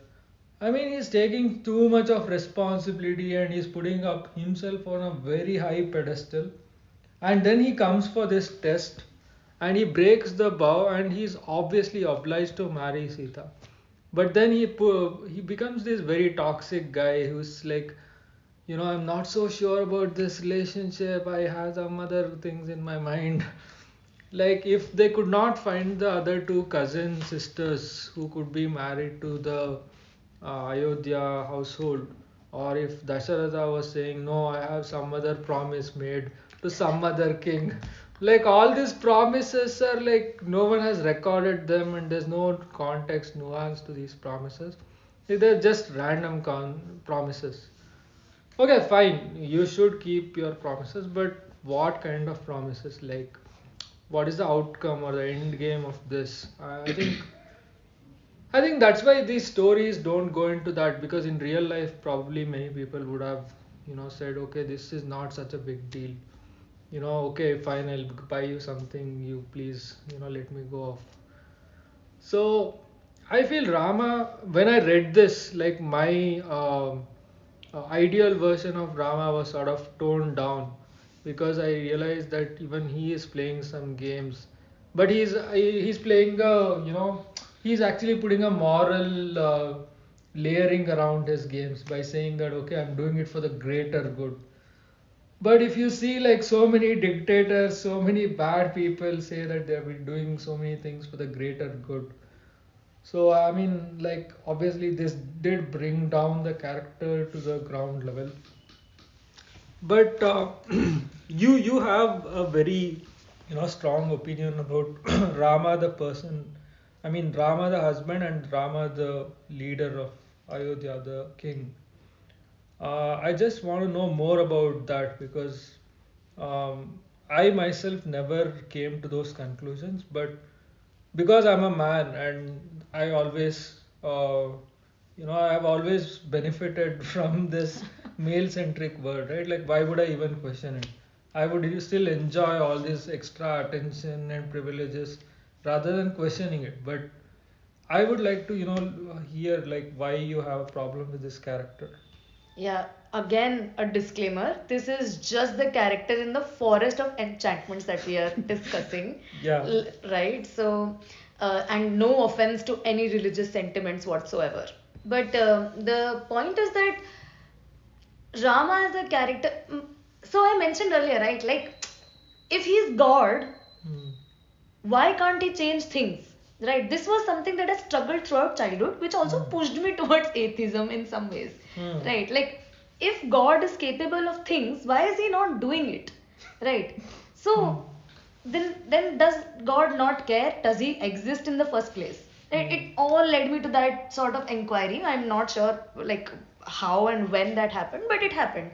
[SPEAKER 1] I mean, he's taking too much of responsibility and he's putting up himself on a very high pedestal, and then he comes for this test and he breaks the vow and he's obviously obliged to marry Sita. But then he becomes this very toxic guy who's like, I'm not so sure about this relationship. I have some other things in my mind. Like if they could not find the other two cousin sisters who could be married to the Ayodhya household, or if Dasharatha was saying, no, I have some other promise made to some other king. Like all these promises are like no one has recorded them and there's no context, nuance to these promises. They're just random promises. Okay, fine. You should keep your promises, but what kind of promises? Like, what is the outcome or the end game of this? I think that's why these stories don't go into that, because in real life, probably many people would have, said, okay, this is not such a big deal. Okay, fine, I'll buy you something. You please, let me go off. So I feel Rama, when I read this, like my ideal version of Rama was sort of toned down because I realized that even he is playing some games, but he's playing he's actually putting a moral layering around his games by saying that okay, I'm doing it for the greater good. But if you see like so many dictators, so many bad people say that they've been doing so many things for the greater good. So I mean, like obviously this did bring down the character to the ground level. But you have a very strong opinion about Rama the person. I mean Rama the husband and Rama the leader of Ayodhya, the king. I just want to know more about that because I myself never came to those conclusions, but because I'm a man and I always, I have always benefited from this male-centric world, right? Like, why would I even question it? I would still enjoy all this extra attention and privileges rather than questioning it. But I would like to, hear like why you have a problem with this character.
[SPEAKER 2] Yeah, again, a disclaimer. This is just the character in the forest of enchantments that we are discussing,
[SPEAKER 1] Yeah.
[SPEAKER 2] right? So, and no offense to any religious sentiments whatsoever. But the point is that Rama as a character. So I mentioned earlier, right? Like, if he's God,
[SPEAKER 1] Hmm.
[SPEAKER 2] why can't he change things? Right? This was something that I struggled throughout childhood, which also
[SPEAKER 1] Hmm.
[SPEAKER 2] pushed me towards atheism in some ways.
[SPEAKER 1] Hmm.
[SPEAKER 2] Right? Like, if God is capable of things, why is he not doing it? Right?
[SPEAKER 1] Hmm.
[SPEAKER 2] So then does God not care? Does he exist in the first place? Right?
[SPEAKER 1] Hmm.
[SPEAKER 2] It all led me to that sort of inquiry. I'm not sure like how and when that happened, but it happened.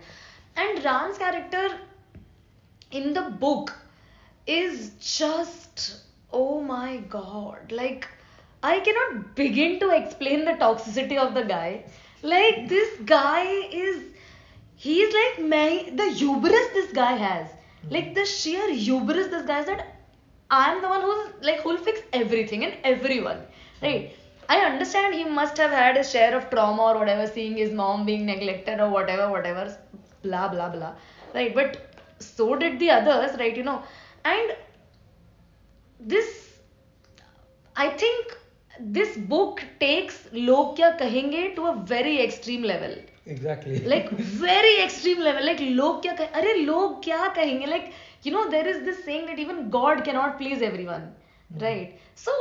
[SPEAKER 2] And Ram's character in the book is just, oh my god, like I cannot begin to explain the toxicity of the guy. Like this guy is, he's like the hubris this guy has, like the sheer hubris this guy has, that I'm the one who's like who'll fix everything and everyone, right? I understand he must have had his share of trauma or whatever, seeing his mom being neglected or whatever, blah blah blah, right? But so did the others, right? And this, I think this book takes log kya kahenge to a very extreme level,
[SPEAKER 1] Exactly.
[SPEAKER 2] like very extreme level, like log kya अरे log क्या कहेंगे, like there is this saying that even God cannot please everyone, right? So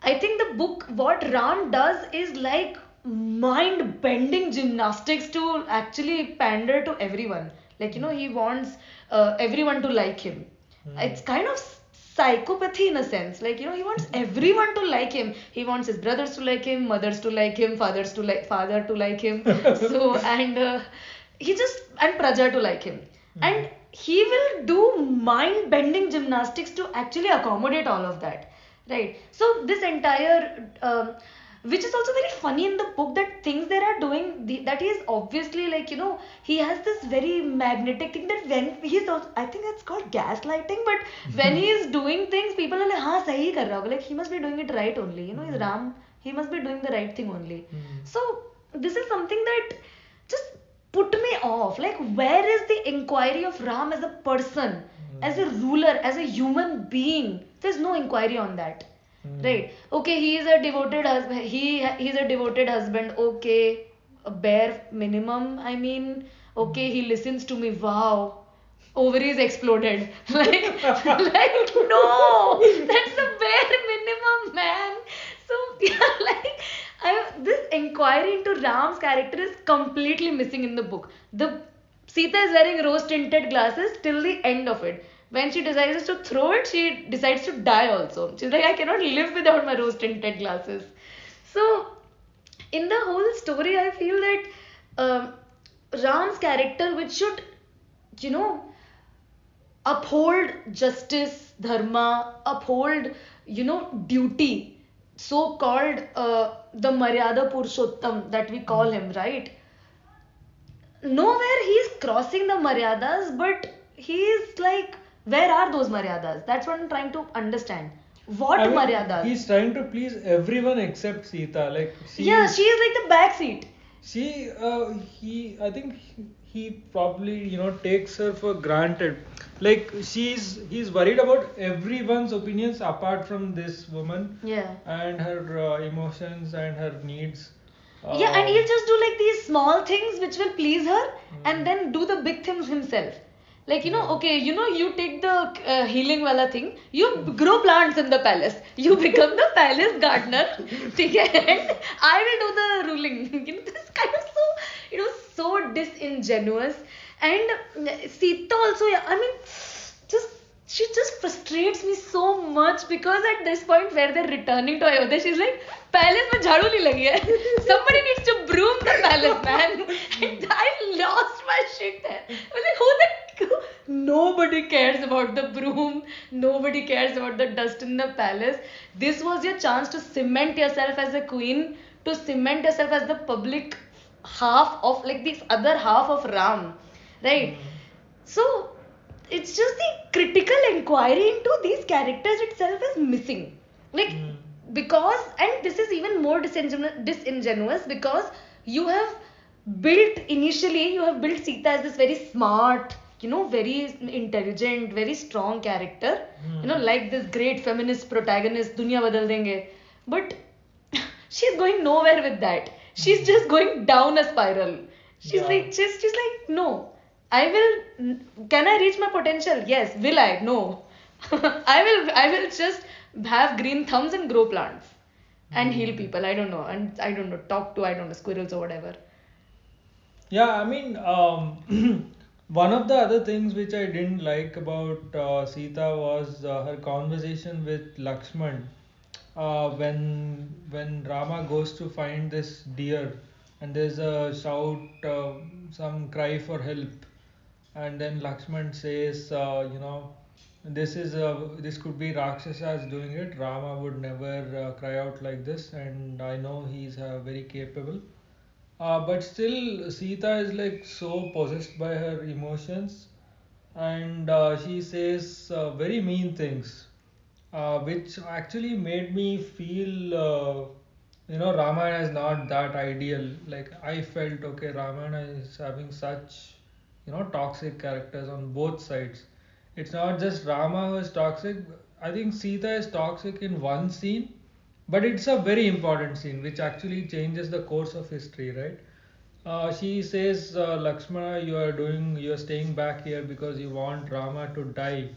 [SPEAKER 2] I think the book, what Ram does is like mind bending gymnastics to actually pander to everyone, like he wants everyone to like him. It's kind of psychopathy in a sense, like he wants everyone to like him. He wants his brothers to like him, mothers to like him, father to like him. So and he just, and Praja to like him. And he will do mind bending gymnastics to actually accommodate all of that, right? So this entire which is also very funny in the book, that things they are doing, that he is obviously like he has this very magnetic thing, that when he's also, I think it's called gaslighting, but when he is doing things, people are like, हाँ सही कर रहा होगा, like he must be doing it right only, he's Ram, he must be doing the right thing only. So this is something that just put me off, like where is the inquiry of Ram as a person, as a ruler, as a human being? There's no inquiry on that. Right. Okay, he is a devoted husband. He's a devoted husband. Okay, a bare minimum. I mean, okay, he listens to me. Wow, ovaries exploded. Like no, that's the bare minimum, man. So yeah, like this inquiry into Ram's character is completely missing in the book. The Sita is wearing rose tinted glasses till the end of it. When she decides to throw it, she decides to die also. She's like, I cannot live without my rose tinted glasses. So, in the whole story, I feel that Ram's character, which should, you know, uphold justice, dharma, uphold, duty, so called the Maryada Purushottam that we call him, right? Nowhere he's crossing the maryadas, but he's like, where are those maryadas? That's what I'm trying to understand. What
[SPEAKER 1] I mean,
[SPEAKER 2] maryadas?
[SPEAKER 1] he's trying to please everyone except Sita. Like
[SPEAKER 2] Yeah,
[SPEAKER 1] she,
[SPEAKER 2] she is like the back seat.
[SPEAKER 1] I think he probably, takes her for granted. Like he's worried about everyone's opinions apart from this woman
[SPEAKER 2] Yeah.
[SPEAKER 1] and her emotions and her needs.
[SPEAKER 2] Yeah, and
[SPEAKER 1] Uh,
[SPEAKER 2] he'll just do like these small things which will please her and
[SPEAKER 1] mm,
[SPEAKER 2] then do the big things himself. Like,
[SPEAKER 1] yeah.
[SPEAKER 2] okay, you take the healing wala thing, you grow plants in the palace. You become the palace gardener. ठीक है? And I will do the ruling. This kind of so, so disingenuous. And Sita also, yeah, I mean, just she just frustrates me so much because at this point where they're returning to Ayodhya, she's like, palace में झाड़ू नहीं लगी है. Somebody needs to broom the palace, man. And I lost my shit there. I was like, nobody cares about the broom. Nobody cares about the dust in the palace. This was your chance to cement yourself as a queen, to cement yourself as the public half of like this other half of Ram, right?
[SPEAKER 1] Mm,
[SPEAKER 2] So it's just the critical inquiry into these characters itself is missing. Like,
[SPEAKER 1] mm,
[SPEAKER 2] because, and this is even more disingenuous because you have you have built Sita as this very smart, very intelligent, very strong character,
[SPEAKER 1] mm.
[SPEAKER 2] like this great feminist protagonist, dunya badal denge. But she's going nowhere with that. She's just going down a spiral.
[SPEAKER 1] Yeah.
[SPEAKER 2] She's like, no. I will. Can I reach my potential? Yes. Will I? No. I will just have green thumbs and grow plants and heal
[SPEAKER 1] Mm.
[SPEAKER 2] people. I don't know. And I don't know. Talk to, I don't know, squirrels or whatever.
[SPEAKER 1] Yeah, I mean, one of the other things which I didn't like about Sita was her conversation with Lakshman when Rama goes to find this deer and there's a shout, some cry for help, and then Lakshman says, this could be Rakshasas doing it. Rama would never cry out like this, and I know he's very capable. But still, Sita is like so possessed by her emotions, and she says very mean things, which actually made me feel, Ramayana is not that ideal. Like I felt, okay, Ramayana is having such, toxic characters on both sides. It's not just Rama who is toxic. I think Sita is toxic in one scene, but it's a very important scene which actually changes the course of history, right? She says, Lakshmana, you are staying back here because you want Rama to die,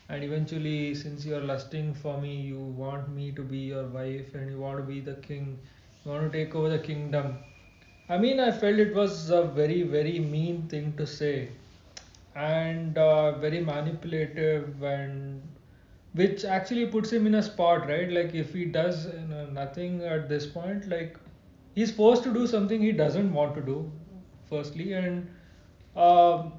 [SPEAKER 1] and eventually, since you are lusting for me, you want me to be your wife, and you want to be the king, you want to take over the kingdom. I mean, I felt it was a very, very mean thing to say, and very manipulative, and which actually puts him in a spot, right? Like if he does nothing at this point, like he's forced to do something he doesn't want to do, firstly, and um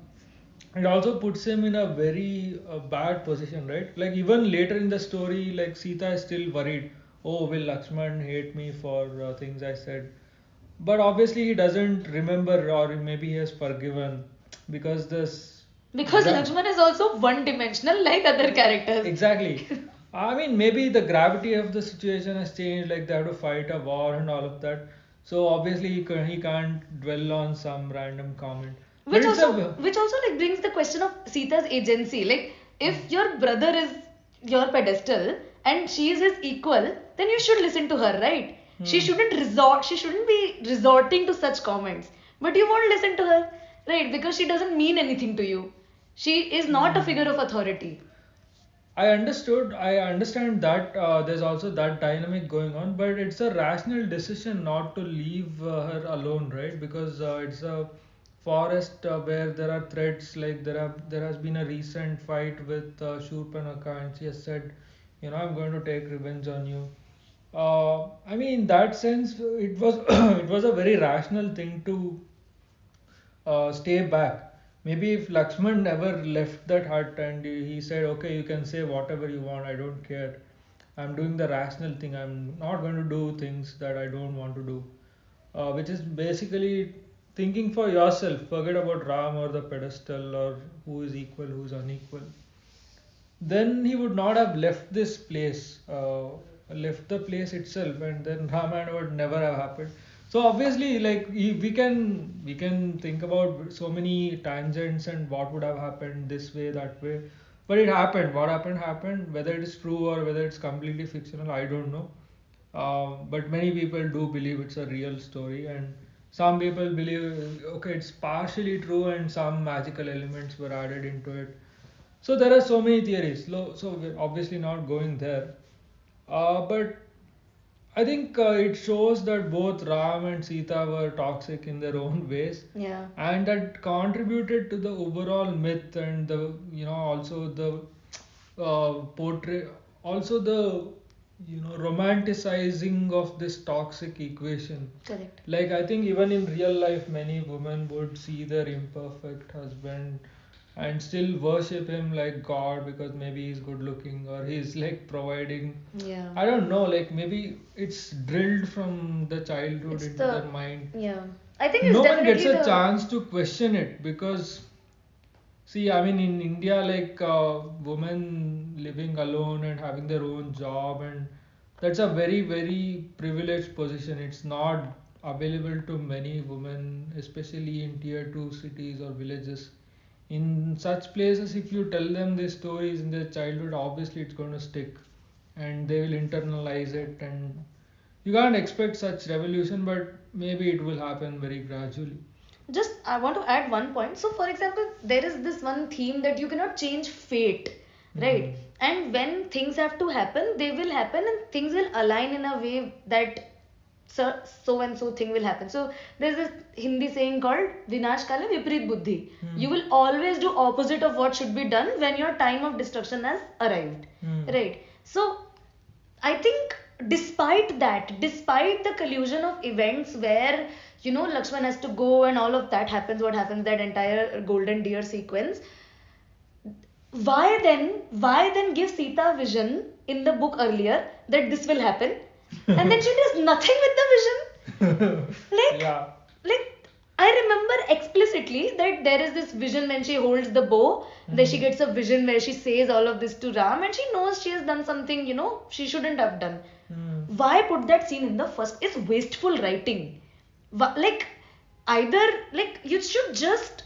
[SPEAKER 1] it also puts him in a very bad position, right? Like even later in the story, like Sita is still worried. Oh, will Lakshman hate me for things I said? But obviously he doesn't remember, or maybe he has forgiven because this.
[SPEAKER 2] Because Lakshman is also one dimensional like other characters.
[SPEAKER 1] Exactly. I mean, maybe the gravity of the situation has changed, like they have to fight a war and all of that. So obviously he can't dwell on some random comment. But
[SPEAKER 2] which
[SPEAKER 1] it's
[SPEAKER 2] also
[SPEAKER 1] a.
[SPEAKER 2] which also like brings the question of Sita's agency. Like, if your brother is your pedestal and she is his equal, then you should listen to her, right?
[SPEAKER 1] Hmm.
[SPEAKER 2] She shouldn't be resorting to such comments. But you won't listen to her, right? Because she doesn't mean anything to you. She is not a figure of authority.
[SPEAKER 1] I understand that there's also that dynamic going on, but it's a rational decision not to leave her alone, right? Because it's a forest where there are threats. Like there has been a recent fight with Shurpanakha, and she has said, I'm going to take revenge on you. I mean, in that sense, it was it was a very rational thing to stay back. Maybe if Lakshman never left that hut and he said, okay, you can say whatever you want, I don't care. I'm doing the rational thing. I'm not going to do things that I don't want to do. Which is basically thinking for yourself. Forget about Ram or the pedestal or who is equal, who is unequal. then he would not have left this place, left the place itself, and then Ramayana would never have happened. So obviously, like we can think about so many tangents and what would have happened this way, that way, but it happened. What happened happened. Whether it is true or whether it's completely fictional, I don't know. But many people do believe it's a real story, and some people believe okay, it's partially true, and some magical elements were added into it. So there are so many theories. So we're obviously not going there. But I think it shows that both Ram and Sita were toxic in their own ways,
[SPEAKER 2] Yeah.
[SPEAKER 1] and that contributed to the overall myth and the also the portray also the romanticizing of this toxic equation.
[SPEAKER 2] Correct.
[SPEAKER 1] Like I think even in real life, many women would see their imperfect husband and still worship him like God because maybe he's good looking or he's like providing.
[SPEAKER 2] Yeah.
[SPEAKER 1] I don't know, like maybe it's drilled from the childhood
[SPEAKER 2] It's
[SPEAKER 1] into
[SPEAKER 2] the
[SPEAKER 1] their mind.
[SPEAKER 2] yeah. I think it's
[SPEAKER 1] No one gets
[SPEAKER 2] definitely
[SPEAKER 1] a
[SPEAKER 2] the
[SPEAKER 1] chance to question it because, see, I mean, in India, like women living alone and having their own job, and that's a very, very privileged position. It's not available to many women, especially in tier 2 cities or villages. In such places, if you tell them these stories in their childhood, obviously it's going to stick and they will internalize it. And you can't expect such revolution, but maybe it will happen very gradually.
[SPEAKER 2] just I want to add one point. So for example, there is this one theme that you cannot change fate,
[SPEAKER 1] Hmm.
[SPEAKER 2] right? And when things have to happen, they will happen and things will align in a way that so and so thing will happen. So there's this Hindi saying called Vinash Kale Viprit Buddhi. You
[SPEAKER 1] Hmm.
[SPEAKER 2] will always do opposite of what should be done when your time of destruction has arrived.
[SPEAKER 1] Hmm.
[SPEAKER 2] Right. So I think despite that, despite the collusion of events where Lakshman has to go and all of that happens, what happens, that entire golden deer sequence, why then give Sita a vision in the book earlier that this will happen, and then she does nothing with the vision. Like,
[SPEAKER 1] Yeah.
[SPEAKER 2] like I remember explicitly that there is this vision when she holds the bow. Then she
[SPEAKER 1] Hmm.
[SPEAKER 2] gets a vision where she says all of this to Ram, and she knows she has done something she shouldn't have done.
[SPEAKER 1] Hmm.
[SPEAKER 2] Why put that scene in the first? It's wasteful writing. Like either like you should just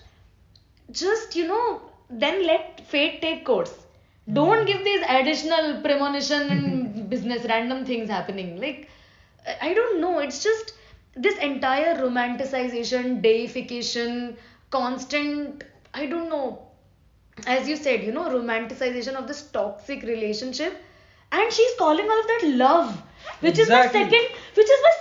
[SPEAKER 2] then let fate take course. Don't
[SPEAKER 1] Hmm.
[SPEAKER 2] give these additional premonition and business random things happening. Like I don't know, it's just this entire romanticization, deification, constant, I don't know, as you said, romanticization of this toxic relationship. And she's calling all of that love, which is my
[SPEAKER 1] Exactly.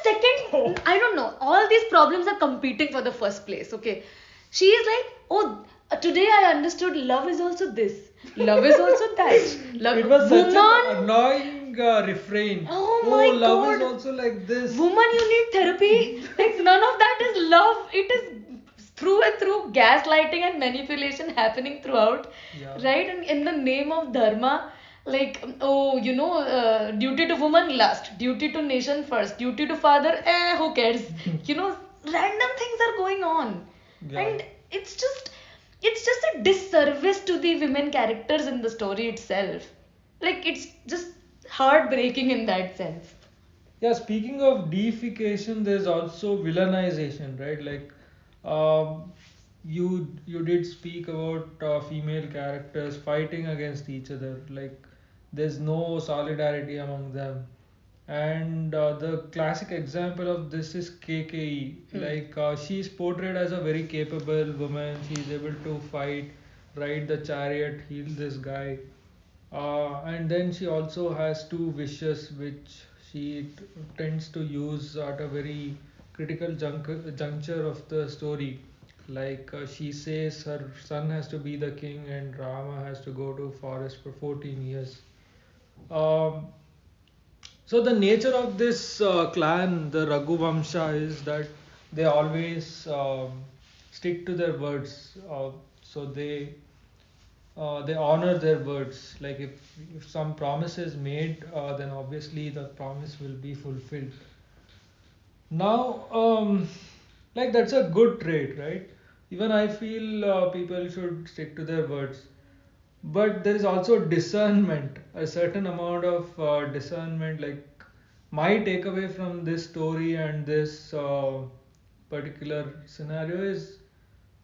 [SPEAKER 2] second, I don't know. All these problems are competing for the first place. Okay. She is like, oh, today I understood love is also this. Love is also that.
[SPEAKER 1] It
[SPEAKER 2] Love,
[SPEAKER 1] was such an
[SPEAKER 2] woman.
[SPEAKER 1] annoying refrain.
[SPEAKER 2] Oh
[SPEAKER 1] Oh,
[SPEAKER 2] my
[SPEAKER 1] love is
[SPEAKER 2] god.
[SPEAKER 1] also like this.
[SPEAKER 2] Woman, you need therapy. Like, none of that is love. It is through and through gaslighting and manipulation happening throughout.
[SPEAKER 1] Yeah.
[SPEAKER 2] Right? And in the name of dharma, like, oh, duty to woman last, duty to nation first, duty to father, who cares? Random things are going on.
[SPEAKER 1] Yeah.
[SPEAKER 2] And it's just, it's just a disservice to the women characters in the story itself. Like, it's just heartbreaking in that sense.
[SPEAKER 1] Yeah, speaking of deification, there's also villainization, right? Like, you did speak about female characters fighting against each other. Like, there's no solidarity among them. And the classic example of this is KKE.
[SPEAKER 2] Hmm.
[SPEAKER 1] Like, she's portrayed as a very capable woman. She's able to fight, ride the chariot, heal this guy. And then she also has two wishes which she tends to use at a very critical juncture of the story. Like she says her son has to be the king and Rama has to go to forest for 14 years. Um, so the nature of this clan, the Raghu Vamsha, is that they always stick to their words. So they honor their words. Like if some promise is made, then obviously the promise will be fulfilled. Now, like that's a good trait, right? Even I feel people should stick to their words. but there is also discernment, a certain amount of discernment. Like my takeaway from this story and this particular scenario is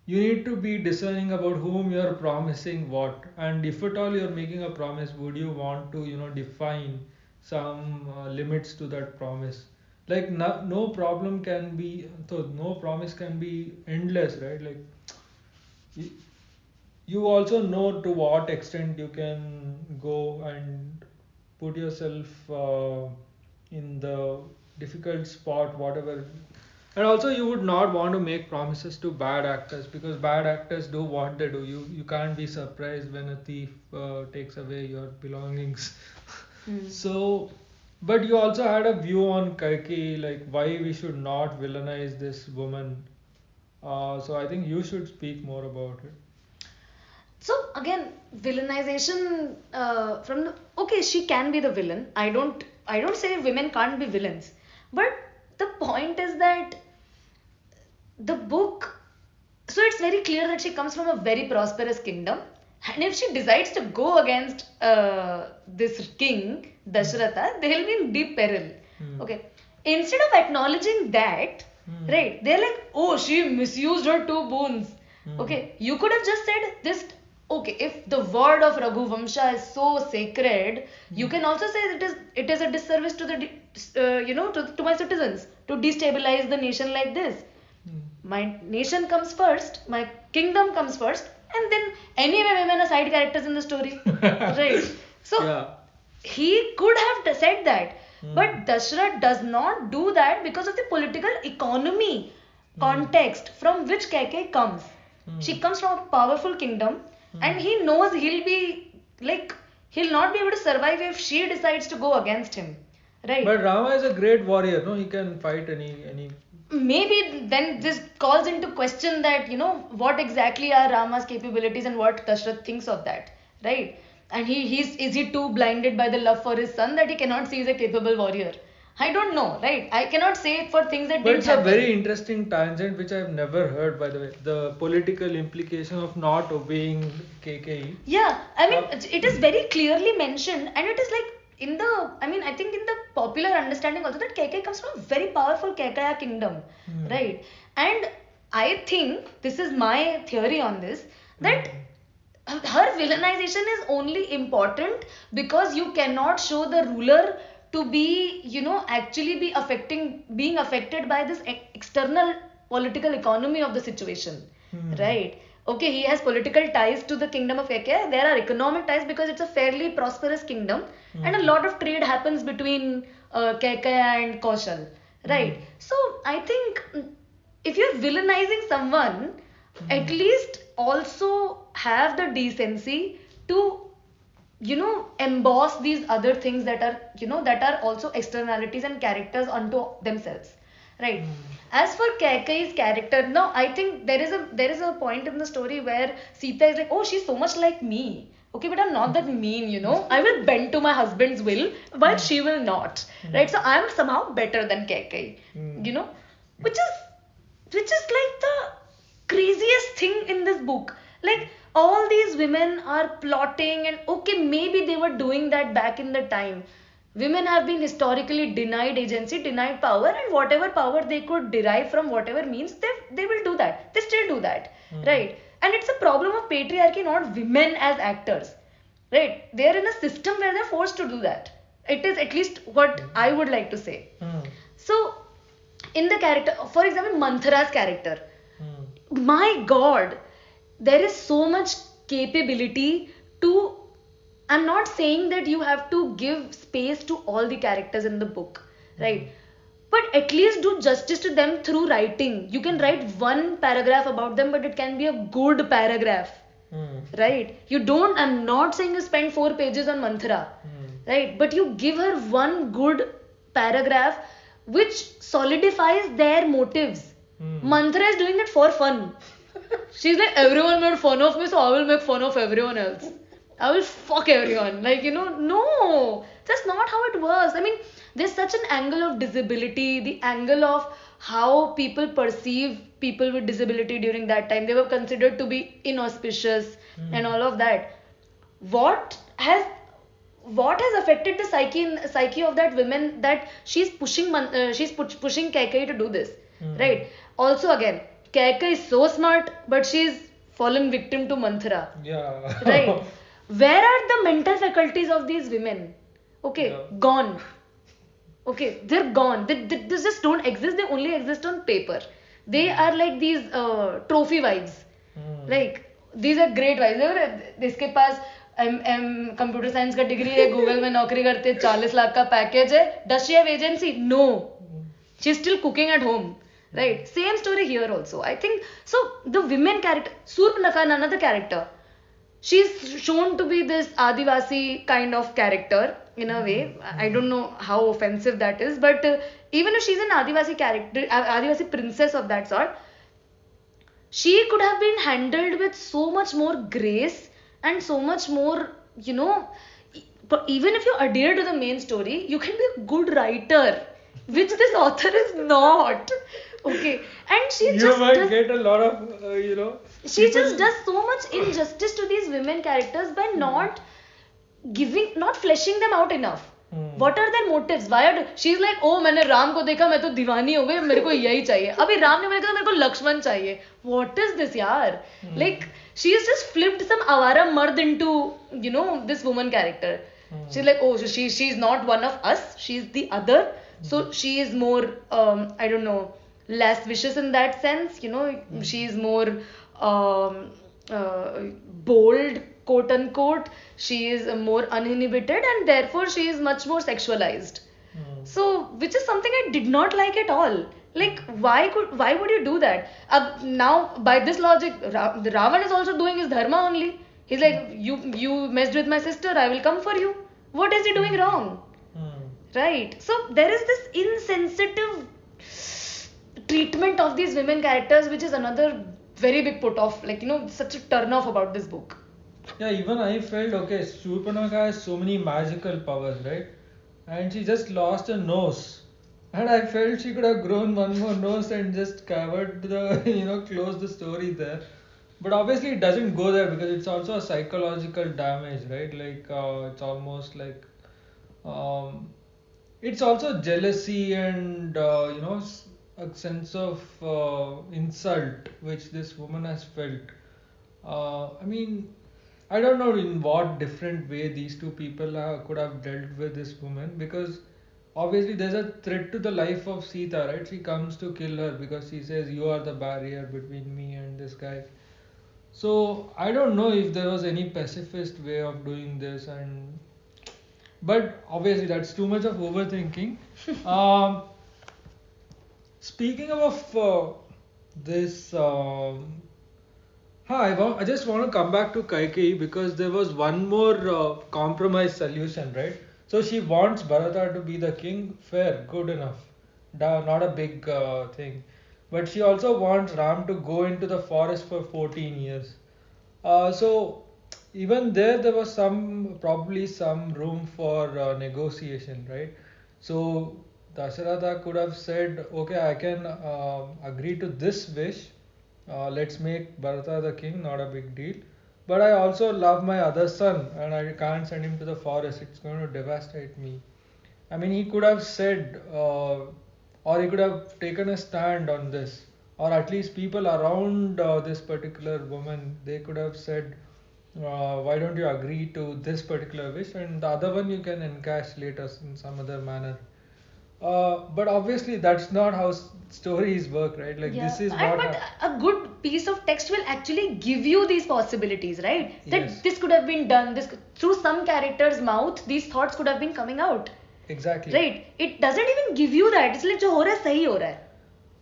[SPEAKER 1] you need to be discerning about whom you're promising what, and if at all you're making a promise, would you want to define some limits to that promise. Like no problem can be, so no promise can be endless, right? Like y- you also know to what extent you can go and put yourself in the difficult spot, whatever. And also, you would not want to make promises to bad actors, because bad actors do what they do. You can't be surprised when a thief takes away your belongings.
[SPEAKER 2] Hmm.
[SPEAKER 1] So, but you also had a view on Kaiki, like why we should not villainize this woman. So I think you should speak more about it.
[SPEAKER 2] So again, villainization from the, okay, she can be the villain. I don't say women can't be villains, but the point is that the book, so it's very clear that she comes from a very prosperous kingdom, and if she decides to go against this king Dashratha, they'll be in deep peril.
[SPEAKER 1] Hmm.
[SPEAKER 2] Okay, instead of acknowledging that,
[SPEAKER 1] Hmm.
[SPEAKER 2] right, they're like, oh, she misused her two boons.
[SPEAKER 1] Hmm.
[SPEAKER 2] Okay, you could have just said this. Okay, if the word of Raghuvamsha is so sacred, you can also say that it is a disservice to the to my citizens to destabilize the nation like this.
[SPEAKER 1] Hmm.
[SPEAKER 2] My nation comes first, my kingdom comes first, and then anyway women are side characters in the story, right? So
[SPEAKER 1] Yeah.
[SPEAKER 2] he could have said that,
[SPEAKER 1] Hmm.
[SPEAKER 2] but Dashrath does not do that because of the political economy
[SPEAKER 1] Hmm.
[SPEAKER 2] context from which Kaikeyi comes.
[SPEAKER 1] Hmm.
[SPEAKER 2] She comes from a powerful kingdom, and
[SPEAKER 1] Hmm.
[SPEAKER 2] he knows he'll be like, he'll not be able to survive if she decides to go against him, right?
[SPEAKER 1] But Rama is a great warrior, no? He can fight any.
[SPEAKER 2] Maybe then this calls into question that, what exactly are Rama's capabilities and what Dashrath thinks of that, right? And is he too blinded by the love for his son that he cannot see he's a capable warrior? I don't know, right? I cannot say it for things that
[SPEAKER 1] But
[SPEAKER 2] didn't
[SPEAKER 1] it's a
[SPEAKER 2] happen.
[SPEAKER 1] very interesting tangent which I've never heard, by the way. The political implication of not obeying KKE.
[SPEAKER 2] Yeah, I mean,
[SPEAKER 1] Uh,
[SPEAKER 2] it is very clearly mentioned, and it is like in the, I mean, I think in the popular understanding also that KK comes from a very powerful Kekaya kingdom,
[SPEAKER 1] Hmm.
[SPEAKER 2] right? And I think this is my theory on this, that
[SPEAKER 1] Hmm.
[SPEAKER 2] her villainization is only important because you cannot show the ruler to be, actually being affected by this external political economy of the situation,
[SPEAKER 1] Hmm.
[SPEAKER 2] right? Okay, he has political ties to the kingdom of Kekaya. There are economic ties because it's a fairly prosperous kingdom, and a
[SPEAKER 1] Hmm.
[SPEAKER 2] lot of trade happens between Kekaya and Kaushal,
[SPEAKER 1] Hmm.
[SPEAKER 2] right? So I think if you're villainizing someone,
[SPEAKER 1] Hmm.
[SPEAKER 2] at least also have the decency to, emboss these other things that are, that are also externalities and characters unto themselves, right?
[SPEAKER 1] Hmm.
[SPEAKER 2] As for Kaikeyi's character, now I think there is a point in the story where Sita is like, oh, she's so much like me. Okay, but I'm not that mean, I will bend to my husband's will, but
[SPEAKER 1] Hmm.
[SPEAKER 2] she will not,
[SPEAKER 1] Hmm.
[SPEAKER 2] right? So I'm somehow better than Kaikeyi,
[SPEAKER 1] Hmm.
[SPEAKER 2] which is like the craziest thing in this book. Like, all these women are plotting, and okay, maybe they were doing that back in the time. Women have been historically denied agency, denied power, and whatever power they could derive from whatever means, they will do that. They still do that,
[SPEAKER 1] Hmm.
[SPEAKER 2] right? And it's a problem of patriarchy, not women as actors, right? They are in a system where they're forced to do that. It is at least what I would like to say.
[SPEAKER 1] Hmm.
[SPEAKER 2] So, in the character, for example, Manthara's character,
[SPEAKER 1] Hmm.
[SPEAKER 2] my god, there is so much capability to, I'm not saying that you have to give space to all the characters in the book,
[SPEAKER 1] Hmm.
[SPEAKER 2] right? But at least do justice to them through writing. You can write one paragraph about them, but it can be a good paragraph,
[SPEAKER 1] Hmm.
[SPEAKER 2] right? You don't, I'm not saying you spend 4 pages on Manthara,
[SPEAKER 1] Hmm.
[SPEAKER 2] right? But you give her one good paragraph which solidifies their motives.
[SPEAKER 1] Hmm.
[SPEAKER 2] Manthara is doing it for fun. She's like, everyone made fun of me, so I will make fun of everyone else. I will fuck everyone. Like, no, that's not how it works. I mean, there's such an angle of disability, the angle of how people perceive people with disability during that time. They were considered to be inauspicious and
[SPEAKER 1] Hmm.
[SPEAKER 2] all of that. what has what has affected the psyche of that woman that she's pushing Kaikai to do this,
[SPEAKER 1] Hmm.
[SPEAKER 2] right? Also again, Kaikai is so smart, but she's fallen victim to Manthara,
[SPEAKER 1] Yeah.
[SPEAKER 2] right? Where are the mental faculties of these women? Okay,
[SPEAKER 1] Yeah.
[SPEAKER 2] gone. Okay, they're gone. They just don't exist. They only exist on paper. They
[SPEAKER 1] Hmm.
[SPEAKER 2] are like these trophy wives.
[SPEAKER 1] Hmm.
[SPEAKER 2] Like these are great wives. इसके पास computer science का degree है, Google में नौकरी करते हैं, 40 लाख का package है. Does she have agency? No.
[SPEAKER 1] Hmm.
[SPEAKER 2] She's still cooking at home.
[SPEAKER 1] Hmm.
[SPEAKER 2] Right? Same story here also. I think so. The women character, Surpanakha, another character, she's shown to be this Adivasi kind of character in a way. I
[SPEAKER 1] Hmm.
[SPEAKER 2] don't know how offensive that is, but even if she's an Adivasi character, Adivasi princess of that sort, she could have been handled with so much more grace and so much more, you know. But even if you adhere to the main story, you can be a good writer, which this author is not. Okay, and she
[SPEAKER 1] You
[SPEAKER 2] just
[SPEAKER 1] might
[SPEAKER 2] does
[SPEAKER 1] get a lot of,
[SPEAKER 2] she just
[SPEAKER 1] people.
[SPEAKER 2] does so much injustice to these women characters by
[SPEAKER 1] Hmm.
[SPEAKER 2] not fleshing them out enough.
[SPEAKER 1] Hmm.
[SPEAKER 2] What are their motives? Why are she's like, oh मैंने राम को देखा, मैं तो दीवानी हो गई, मेरे को यही चाहिए. अभी राम ने बोला तो मेरे को लक्ष्मण चाहिए. What is this यार?
[SPEAKER 1] Hmm.
[SPEAKER 2] Like she's just flipped some avara mard into, this woman character.
[SPEAKER 1] Hmm.
[SPEAKER 2] She's like, oh, so she's not one of us, she's the other. So
[SPEAKER 1] Hmm.
[SPEAKER 2] she is more, I don't know, less vicious in that sense.
[SPEAKER 1] Hmm.
[SPEAKER 2] She's more um, uh, bold, quote unquote. She is more uninhibited, and therefore she is much more sexualized.
[SPEAKER 1] Hmm.
[SPEAKER 2] So, which is something I did not like at all. Like, why would you do that? Now, by this logic, the Ravan is also doing his dharma only. He's like, you messed with my sister, I will come for you. What is he doing wrong?
[SPEAKER 1] Hmm.
[SPEAKER 2] Right. So there is this insensitive treatment of these women characters, which is another very big put off. Like, such a turn off about this book.
[SPEAKER 1] Yeah, even I felt okay. Shurpanakha has so many magical powers, right? And she just lost a nose. And I felt she could have grown one more nose and just covered the, closed the story there. But obviously, it doesn't go there because it's also a psychological damage, right? Like, it's almost like, um, it's also jealousy and, a sense of insult which this woman has felt. I mean, I don't know in what different way these two people could have dealt with this woman because obviously there's a threat to the life of Sita, right? She comes to kill her because she says, "You are the barrier between me and this guy." So I don't know if there was any pacifist way of doing this, but obviously that's too much of overthinking. Um, Speaking of this. Hi, I just want to come back to Kaikeyi because there was one more compromise solution, right? So she wants Bharata to be the king. Fair, good enough. Not a big thing. But she also wants Ram to go into the forest for 14 years. So even there was probably some room for negotiation, right? So Dasharatha could have said, okay, I can agree to this wish. Let's make Bharata the king, not a big deal. But I also love my other son and I can't send him to the forest. It's going to devastate me. I mean, he could have said, or he could have taken a stand on this, or at least people around this particular woman, they could have said, why don't you agree to this particular wish, and the other one you can encash later in some other manner. But obviously, that's not how stories work, right? Like,
[SPEAKER 2] Yeah,
[SPEAKER 1] this is
[SPEAKER 2] and
[SPEAKER 1] what
[SPEAKER 2] but a good piece of text will actually give you these possibilities, right? That
[SPEAKER 1] Yes,
[SPEAKER 2] this could have been done. Through some character's mouth, these thoughts could have been coming out,
[SPEAKER 1] exactly.
[SPEAKER 2] right? It doesn't even give you that. It's like जो हो रहा है सही हो रहा है.